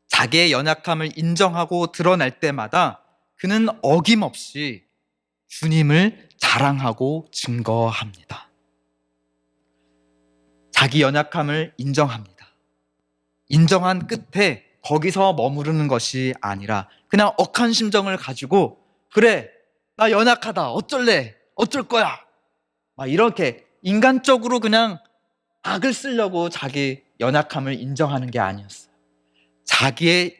자기의 연약함을 인정하고 드러낼 때마다 그는 어김없이 주님을 자랑하고 증거합니다. 자기 연약함을 인정합니다. 인정한 끝에 거기서 머무르는 것이 아니라 그냥 억한 심정을 가지고 그래, 나 연약하다, 어쩔래, 어쩔 거야, 막 이렇게 인간적으로 그냥 악을 쓰려고 자기 연약함을 인정하는 게 아니었어요. 자기의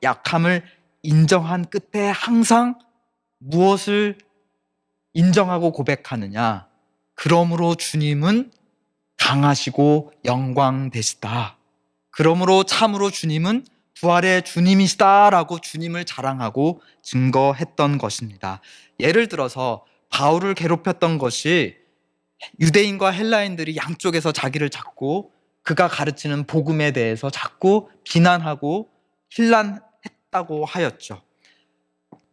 약함을 인정한 끝에 항상 무엇을 인정하고 고백하느냐? 그러므로 주님은 강하시고 영광되시다. 그러므로 참으로 주님은 부활의 주님이시다라고 주님을 자랑하고 증거했던 것입니다. 예를 들어서 바울을 괴롭혔던 것이 유대인과 헬라인들이 양쪽에서 자기를 자꾸 그가 가르치는 복음에 대해서 자꾸 비난하고 힐난했다고 하였죠.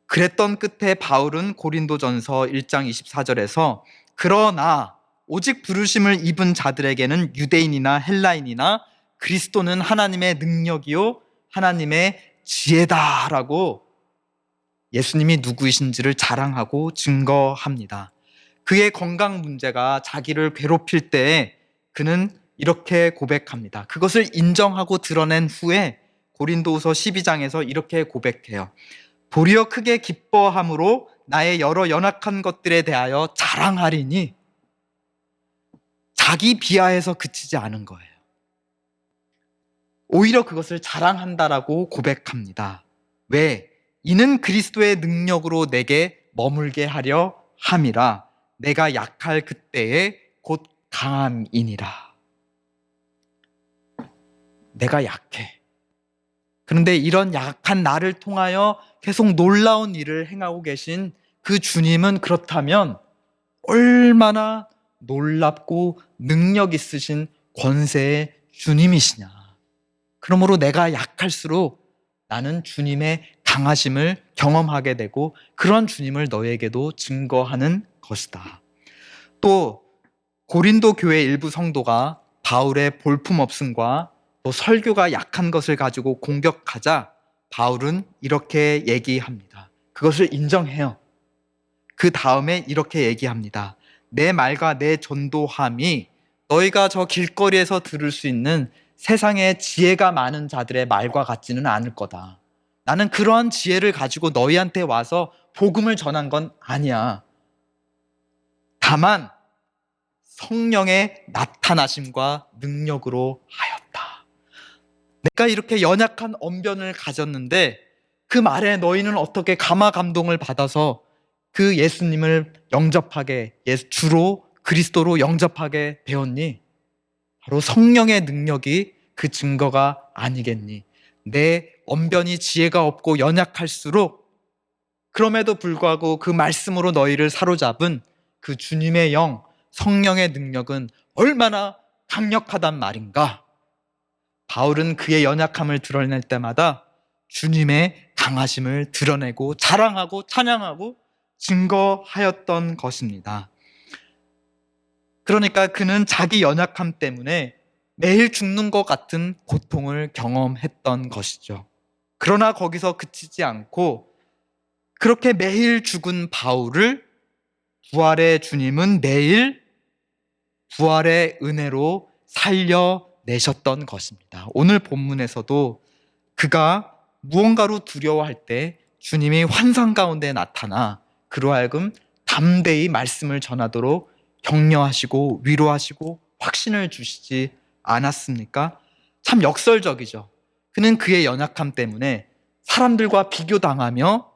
그랬던 끝에 바울은 고린도전서 1장 24절에서 그러나 오직 부르심을 입은 자들에게는 유대인이나 헬라인이나 그리스도는 하나님의 능력이요 하나님의 지혜다라고 예수님이 누구이신지를 자랑하고 증거합니다. 그의 건강 문제가 자기를 괴롭힐 때에 그는 이렇게 고백합니다. 그것을 인정하고 드러낸 후에 고린도후서 12장에서 이렇게 고백해요. 도리어 크게 기뻐함으로 나의 여러 연약한 것들에 대하여 자랑하리니, 자기 비하에서 그치지 않은 거예요. 오히려 그것을 자랑한다라고 고백합니다. 왜? 이는 그리스도의 능력으로 내게 머물게 하려 함이라. 내가 약할 그때에 곧 강함이니라. 내가 약해. 그런데 이런 약한 나를 통하여 계속 놀라운 일을 행하고 계신 그 주님은 그렇다면 얼마나 놀랍고 능력 있으신 권세의 주님이시냐. 그러므로 내가 약할수록 나는 주님의 강하심을 경험하게 되고 그런 주님을 너에게도 증거하는 것이다. 또 고린도 교회 일부 성도가 바울의 볼품없음과 또 설교가 약한 것을 가지고 공격하자 바울은 이렇게 얘기합니다. 그것을 인정해요. 그 다음에 이렇게 얘기합니다. 내 말과 내 전도함이 너희가 저 길거리에서 들을 수 있는 세상에 지혜가 많은 자들의 말과 같지는 않을 거다. 나는 그러한 지혜를 가지고 너희한테 와서 복음을 전한 건 아니야. 다만 성령의 나타나심과 능력으로 하였다. 내가 이렇게 연약한 언변을 가졌는데 그 말에 너희는 어떻게 감화 감동을 받아서 그 예수님을 영접하게, 주로 그리스도로 영접하게 되었니? 바로 성령의 능력이 그 증거가 아니겠니? 내 언변이 지혜가 없고 연약할수록 그럼에도 불구하고 그 말씀으로 너희를 사로잡은 그 주님의 영, 성령의 능력은 얼마나 강력하단 말인가? 바울은 그의 연약함을 드러낼 때마다 주님의 강하심을 드러내고 자랑하고 찬양하고 증거하였던 것입니다. 그러니까 그는 자기 연약함 때문에 매일 죽는 것 같은 고통을 경험했던 것이죠. 그러나 거기서 그치지 않고 그렇게 매일 죽은 바울을 부활의 주님은 매일 부활의 은혜로 살려내셨던 것입니다. 오늘 본문에서도 그가 무언가로 두려워할 때 주님이 환상 가운데 나타나 그로 하여금 담대히 말씀을 전하도록 격려하시고 위로하시고 확신을 주시지 않았습니까? 참 역설적이죠. 그는 그의 연약함 때문에 사람들과 비교당하며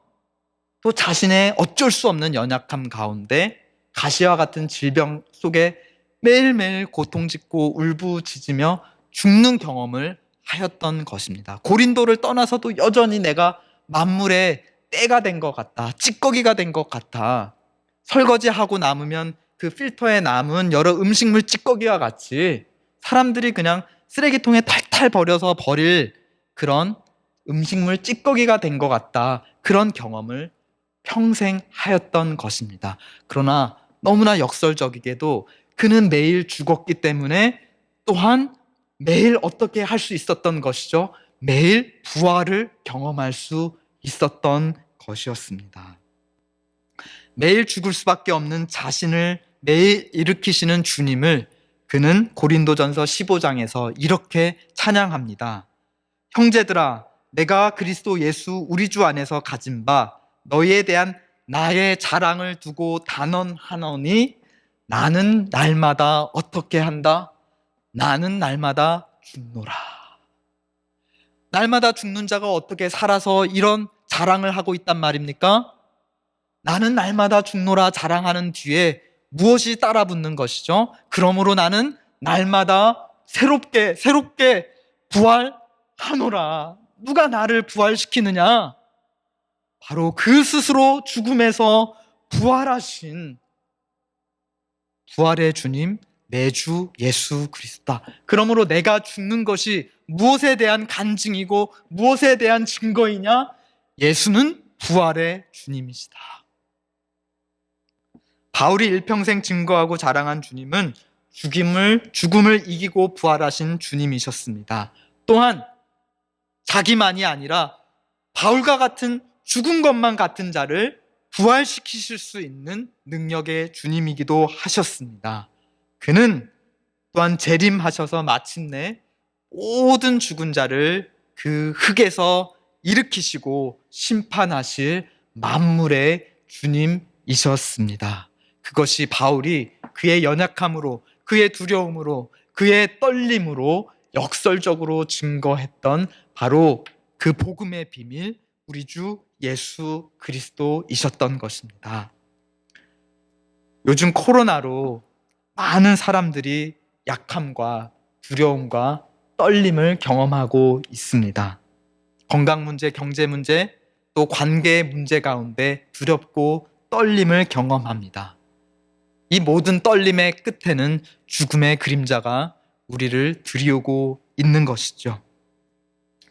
또 자신의 어쩔 수 없는 연약함 가운데 가시와 같은 질병 속에 매일매일 고통짓고 울부짖으며 죽는 경험을 하였던 것입니다. 고린도를 떠나서도 여전히 내가 만물의 때가 된 것 같다. 찌꺼기가 된 것 같아. 설거지하고 남으면 그 필터에 남은 여러 음식물 찌꺼기와 같이 사람들이 그냥 쓰레기통에 탈탈 버려서 버릴 그런 음식물 찌꺼기가 된 것 같다. 그런 경험을 평생 하였던 것입니다. 그러나 너무나 역설적이게도 그는 매일 죽었기 때문에 또한 매일 어떻게 할 수 있었던 것이죠? 매일 부활을 경험할 수 있었던 것이었습니다. 매일 죽을 수밖에 없는 자신을 매일 일으키시는 주님을 그는 고린도전서 15장에서 이렇게 찬양합니다. 형제들아, 내가 그리스도 예수 우리 주 안에서 가진 바 너희에 대한 나의 자랑을 두고 단언하노니 나는 날마다 어떻게 한다? 나는 날마다 죽노라. 날마다 죽는 자가 어떻게 살아서 이런 자랑을 하고 있단 말입니까? 나는 날마다 죽노라 자랑하는 뒤에 무엇이 따라붙는 것이죠? 그러므로 나는 날마다 새롭게 부활하노라. 누가 나를 부활시키느냐? 바로 그 스스로 죽음에서 부활하신 부활의 주님, 내 주 예수 그리스도다. 그러므로 내가 죽는 것이 무엇에 대한 간증이고 무엇에 대한 증거이냐? 예수는 부활의 주님이시다. 바울이 일평생 증거하고 자랑한 주님은 죽음을 이기고 부활하신 주님이셨습니다. 또한 자기만이 아니라 바울과 같은 죽은 것만 같은 자를 부활시키실 수 있는 능력의 주님이기도 하셨습니다. 그는 또한 재림하셔서 마침내 모든 죽은 자를 그 흙에서 일으키시고 심판하실 만물의 주님이셨습니다. 그것이 바울이 그의 연약함으로, 그의 두려움으로, 그의 떨림으로 역설적으로 증거했던 바로 그 복음의 비밀, 우리 주 예수 그리스도이셨던 것입니다. 요즘 코로나로 많은 사람들이 약함과 두려움과 떨림을 경험하고 있습니다. 건강 문제, 경제 문제, 또 관계 문제 가운데 두렵고 떨림을 경험합니다. 이 모든 떨림의 끝에는 죽음의 그림자가 우리를 들이오고 있는 것이죠.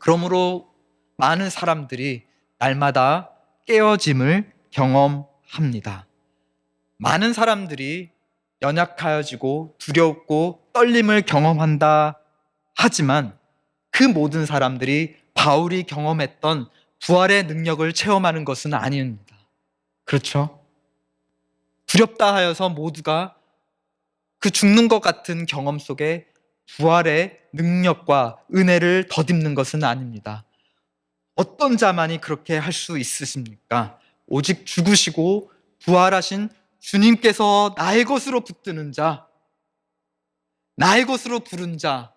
그러므로 많은 사람들이 날마다 깨어짐을 경험합니다. 많은 사람들이 연약하여지고 두렵고 떨림을 경험한다 하지만 그 모든 사람들이 바울이 경험했던 부활의 능력을 체험하는 것은 아닙니다. 그렇죠? 두렵다 하여서 모두가 그 죽는 것 같은 경험 속에 부활의 능력과 은혜를 덧입는 것은 아닙니다. 어떤 자만이 그렇게 할 수 있으십니까? 오직 죽으시고 부활하신 주님께서 나의 것으로 붙드는 자, 나의 것으로 부른 자,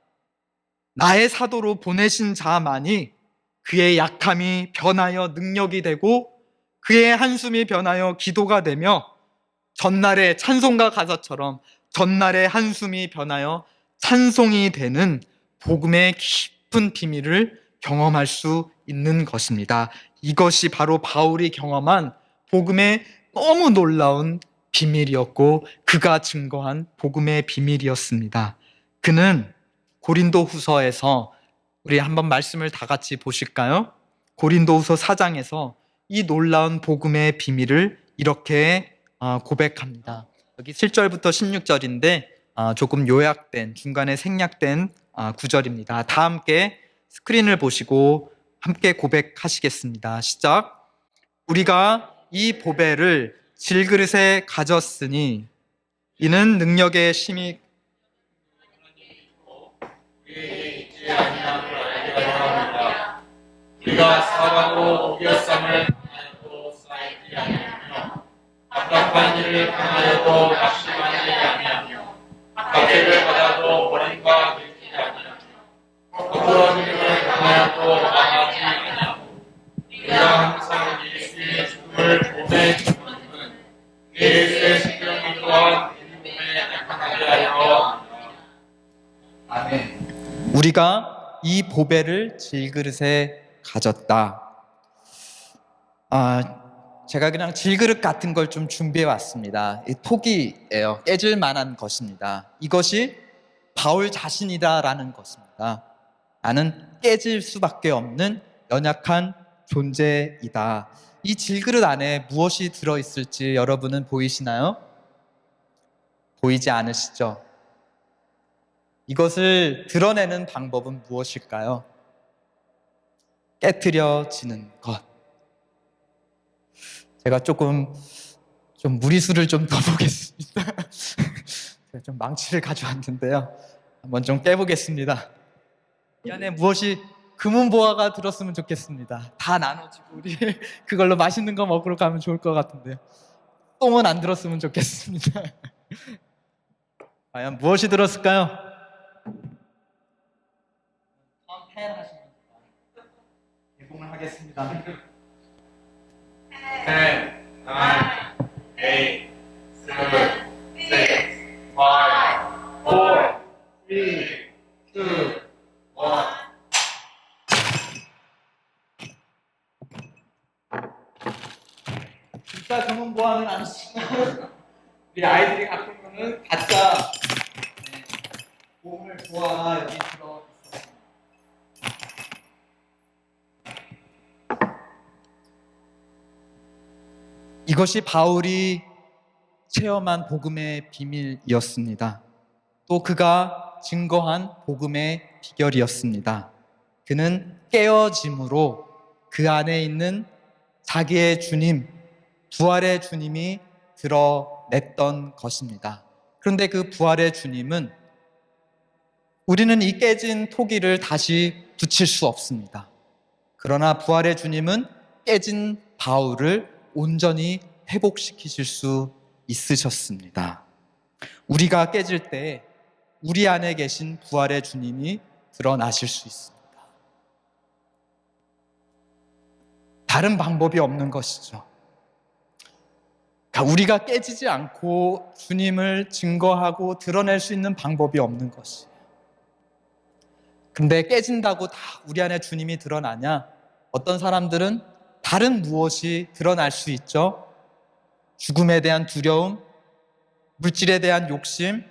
나의 사도로 보내신 자만이 그의 약함이 변하여 능력이 되고 그의 한숨이 변하여 기도가 되며 전날의 찬송가 가사처럼 전날의 한숨이 변하여 찬송이 되는 복음의 깊은 비밀을 경험할 수 있는 것입니다. 이것이 바로 바울이 경험한 복음의 너무 놀라운 비밀이었고 그가 증거한 복음의 비밀이었습니다. 그는 고린도후서에서 우리 한번 말씀을 다 같이 보실까요? 고린도후서 4장에서 이 놀라운 복음의 비밀을 이렇게 고백합니다. 여기 7절부터 16절인데 조금 요약된, 중간에 생략된 구절입니다. 다 함께 스크린을 보시고 함께 고백하시겠습니다. 시작. 우리가 이 보배를 질그릇에 가졌으니 이는 능력의 심이 우리가 사과도 오결sam을 당하여도 쌓이지 아니하며 답답한 일을 당하여도 낙심하지 아니하며 박해를 받아도 버림과 들키지 아니하며 부끄러움을 당하여도 망하지 아니하고 우리가 항상 예수의 죽음을 몸에 지니는 예수의 생명이 또한 우리 몸에 나타나게 하여 아멘. 우리가 이 보배를 질그릇에 가졌다. 제가 그냥 질그릇 같은 걸 좀 준비해 왔습니다. 이 톡이에요. 깨질 만한 것입니다. 이것이 바울 자신이다라는 것입니다. 나는 깨질 수밖에 없는 연약한 존재이다. 이 질그릇 안에 무엇이 들어있을지 여러분은 보이시나요? 보이지 않으시죠? 이것을 드러내는 방법은 무엇일까요? 깨트려지는 것. 제가 좀 무리수를 좀 더 보겠습니다. 제가 좀 망치를 가져왔는데요. 한번 좀 깨보겠습니다. 이 안에 무엇이 금은보화가 들었으면 좋겠습니다. 다 나눠지고 우리 그걸로 맛있는 거 먹으러 가면 좋을 것 같은데요. 똥은 안 들었으면 좋겠습니다. 과연 무엇이 들었을까요? 펜 하시면 개봉을 하겠습니다. 10, 9, 8, 7, 6, 5, 4, 3, 2, 1. 진짜 금은보화는 안 쓰고 우리 아이들이 갖고 있는 거는 가짜 보물 보화가 여기 들어 있습니다. 이것이 바울이 체험한 복음의 비밀이었습니다. 또 그가 증거한 복음의 비결이었습니다. 그는 깨어짐으로 그 안에 있는 자기의 주님, 부활의 주님이 드러냈던 것입니다. 그런데 그 부활의 주님은 우리는 이 깨진 토기를 다시 붙일 수 없습니다. 그러나 부활의 주님은 깨진 바울을 온전히 회복시키실 수 있으셨습니다. 우리가 깨질 때 우리 안에 계신 부활의 주님이 드러나실 수 있습니다. 다른 방법이 없는 것이죠. 그러니까 우리가 깨지지 않고 주님을 증거하고 드러낼 수 있는 방법이 없는 것이에요. 근데 깨진다고 다 우리 안에 주님이 드러나냐? 어떤 사람들은 다른 무엇이 드러날 수 있죠. 죽음에 대한 두려움, 물질에 대한 욕심,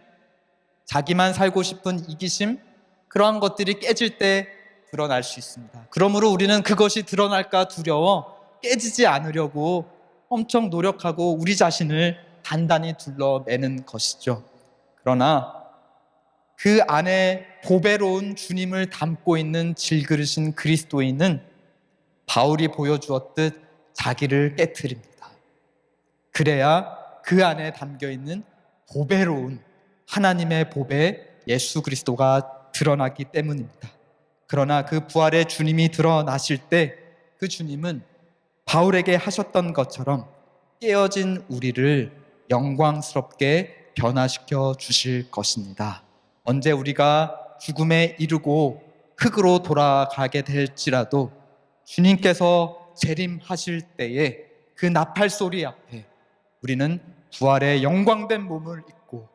자기만 살고 싶은 이기심, 그러한 것들이 깨질 때 드러날 수 있습니다. 그러므로 우리는 그것이 드러날까 두려워 깨지지 않으려고 엄청 노력하고 우리 자신을 단단히 둘러매는 것이죠. 그러나 그 안에 보배로운 주님을 담고 있는 질그릇인 그리스도인은 바울이 보여주었듯 자기를 깨트립니다. 그래야 그 안에 담겨있는 보배로운 하나님의 보배 예수 그리스도가 드러나기 때문입니다. 그러나 그 부활의 주님이 드러나실 때 그 주님은 바울에게 하셨던 것처럼 깨어진 우리를 영광스럽게 변화시켜 주실 것입니다. 언제 우리가 죽음에 이르고 흙으로 돌아가게 될지라도 주님께서 재림하실 때에 그 나팔 소리 앞에 우리는 부활의 영광된 몸을 입고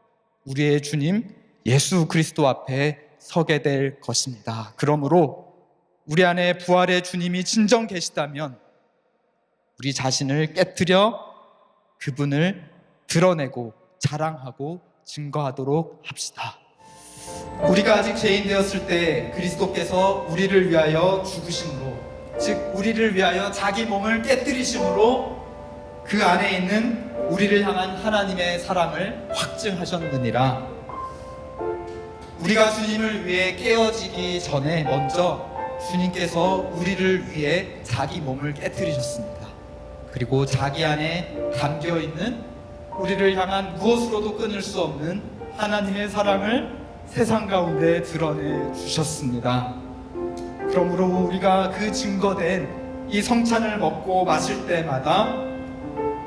우리의 주님 예수 그리스도 앞에 서게 될 것입니다. 그러므로 우리 안에 부활의 주님이 진정 계시다면 우리 자신을 깨트려 그분을 드러내고 자랑하고 증거하도록 합시다. 우리가 아직 죄인 되었을 때 그리스도께서 우리를 위하여 죽으심으로, 즉 우리를 위하여 자기 몸을 깨뜨리심으로 그 안에 있는 우리를 향한 하나님의 사랑을 확증하셨느니라. 우리가 주님을 위해 깨어지기 전에 먼저 주님께서 우리를 위해 자기 몸을 깨뜨리셨습니다. 그리고 자기 안에 담겨있는 우리를 향한 무엇으로도 끊을 수 없는 하나님의 사랑을 세상 가운데 드러내 주셨습니다. 그러므로 우리가 그 증거된 이 성찬을 먹고 마실 때마다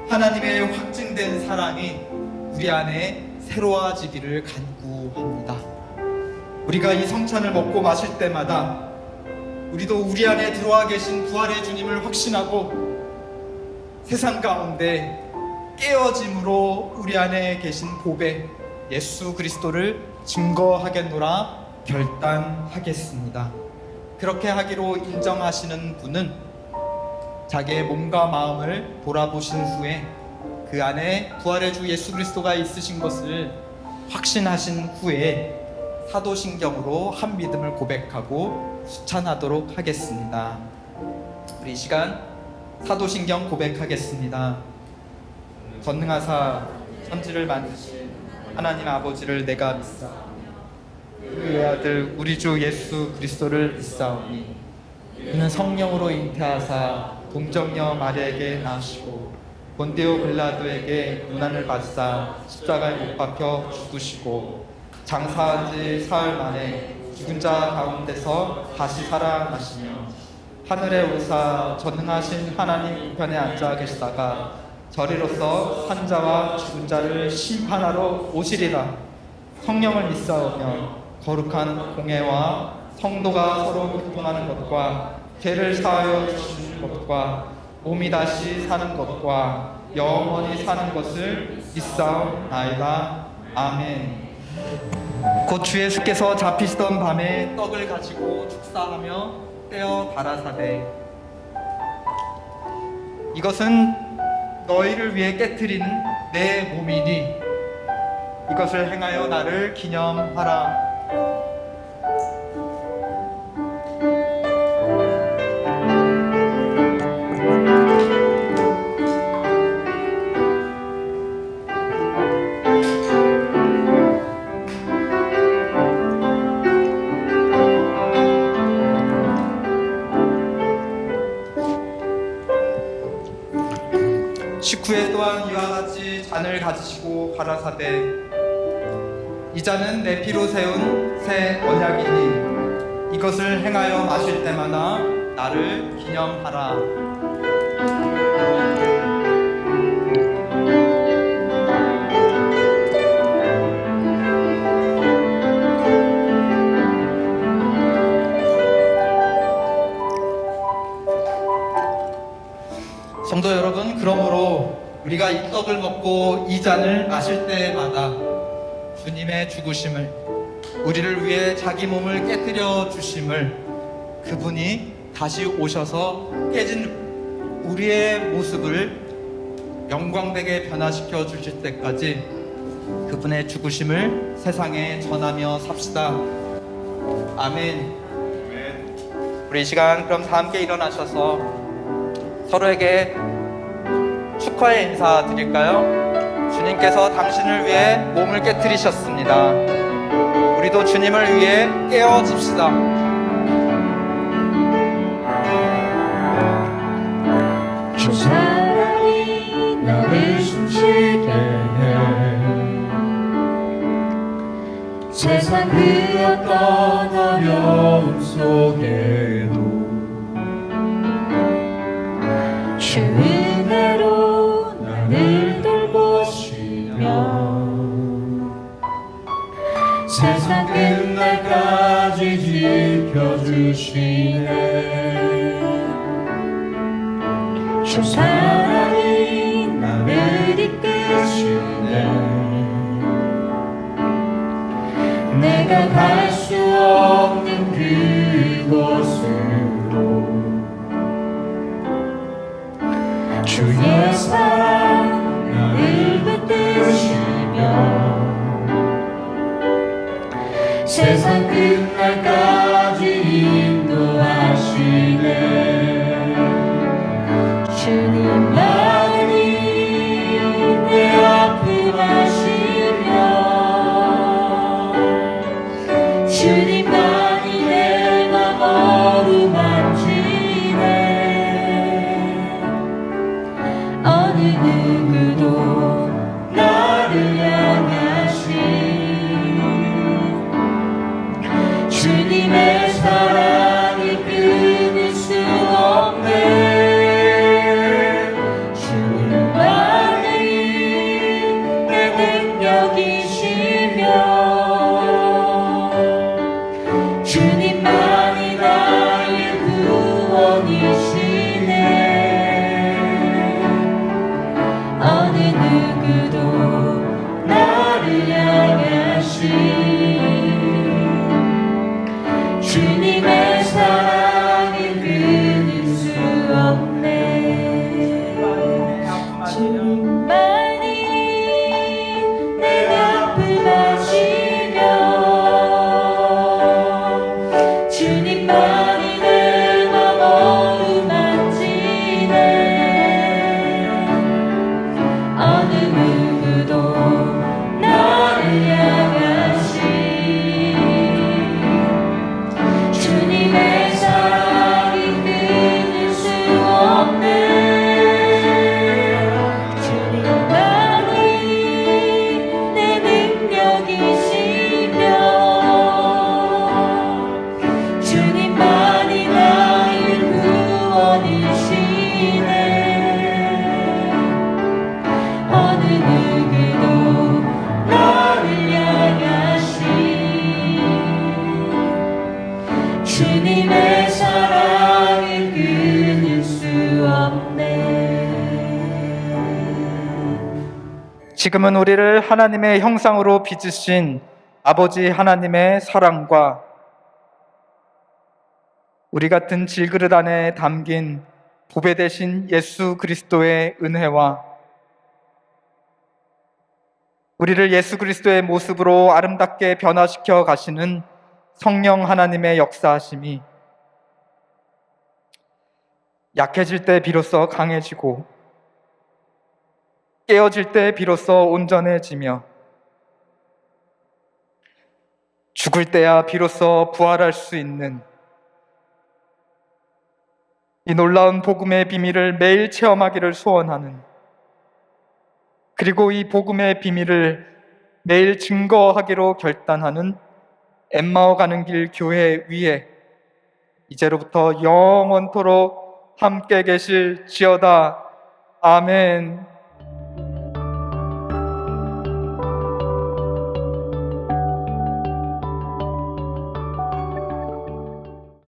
하나님의 확증된 사랑이 우리 안에 새로워지기를 간구합니다. 우리가 이 성찬을 먹고 마실 때마다 우리도 우리 안에 들어와 계신 부활의 주님을 확신하고 세상 가운데 깨어짐으로 우리 안에 계신 보배 예수 그리스도를 증거하겠노라 결단하겠습니다. 그렇게 하기로 인정하시는 분은 자기의 몸과 마음을 돌아보신 후에 그 안에 부활의 주 예수 그리스도가 있으신 것을 확신하신 후에 사도신경으로 한 믿음을 고백하고 수찬하도록 하겠습니다. 우리 이 시간 사도신경 고백하겠습니다. 전능하사 천지를 만드신 하나님 아버지를 내가 믿사오니 그의 아들 우리 주 예수 그리스도를 믿사오니 그는 성령으로 잉태하사 동정녀 마리아에게 나시고 본디오 빌라도에게 고난을 받사 십자가에 못 박혀 죽으시고 장사한 지 사흘 만에 죽은 자 가운데서 다시 살아나시며 하늘에 오르사 전능하신 하나님 우편에 앉아 계시다가 저리로서 산자와 죽은 자를 심판하러 오시리라. 성령을 믿사오며 거룩한 공회와 성도가 서로 교통하는 것과 죄를 사하여 주시는 것과 몸이 다시 사는 것과 영원히 사는 것을 믿사옵나이다. 아멘. 곧 주 예수께서 잡히시던 밤에 떡을 가지고 축사하며 떼어 가라사대 이것은 너희를 위해 깨트리는 내 몸이니 이것을 행하여 나를 기념하라. 잔을 가지시고 가라사대 이 잔은 내 피로 세운 새 언약이니 이것을 행하여 마실 때마다 나를 기념하라. 성도 여러분, 그러므로 우리가 이 떡을 먹고 이 잔을 마실 때마다 주님의 죽으심을, 우리를 위해 자기 몸을 깨뜨려 주심을, 그분이 다시 오셔서 깨진 우리의 모습을 영광되게 변화시켜 주실 때까지 그분의 죽으심을 세상에 전하며 삽시다. 아멘. 우리 이 시간 그럼 다 함께 일어나셔서 서로에게 축하의 인사 드릴까요? 주님께서 당신을 위해 몸을 깨뜨리셨습니다. 우리도 주님을 위해 깨어집시다. 주 사랑이 나를 숨쉬게 해 세상 그 어떤 어려움 속에도 주 은혜로 나를 돌보시며 세상 끝날까지 지켜주시네. 주 사랑이 나를 이끄시네. 내가 갈 수 없는 그곳으로 주의 사랑 나를 붙드시며 세상 끝날까지 인도하시네. 주님만이 내 아픔 아시며 주님만이 내 맘 어루만지네. 어느 누구도 나를 향하신 주님의 사랑이 끊을 수 없네. 주님만이 내 능력이시며 주님만이 나의 구원이시네. 어느 누구도 나를 향하신 주님의 사랑이 끊을 수 없네. 주님만이 내 아픔 아시며 주님만이 내 맘 어루만지네. 어느 누구도 나를 향하신 주님의 사랑이 끊을 수 없네. 주님만이 내 능력이시며 주님만이 나의 구원이시네. 어느 누구도 나를 향하신 주님의 사랑이 끊을 수 없네. 지금은 우리를 하나님의 형상으로 빚으신 아버지 하나님의 사랑과 우리 같은 질그릇 안에 담긴 보배 되신 예수 그리스도의 은혜와 우리를 예수 그리스도의 모습으로 아름답게 변화시켜 가시는 성령 하나님의 역사하심이 약해질 때 비로소 강해지고 깨어질 때 비로소 온전해지며 죽을 때야 비로소 부활할 수 있는 이 놀라운 복음의 비밀을 매일 체험하기를 소원하는 그리고 이 복음의 비밀을 매일 증거하기로 결단하는 엠마오 가는 길 교회 위에 이제로부터 영원토록 함께 계실지어다. 아멘.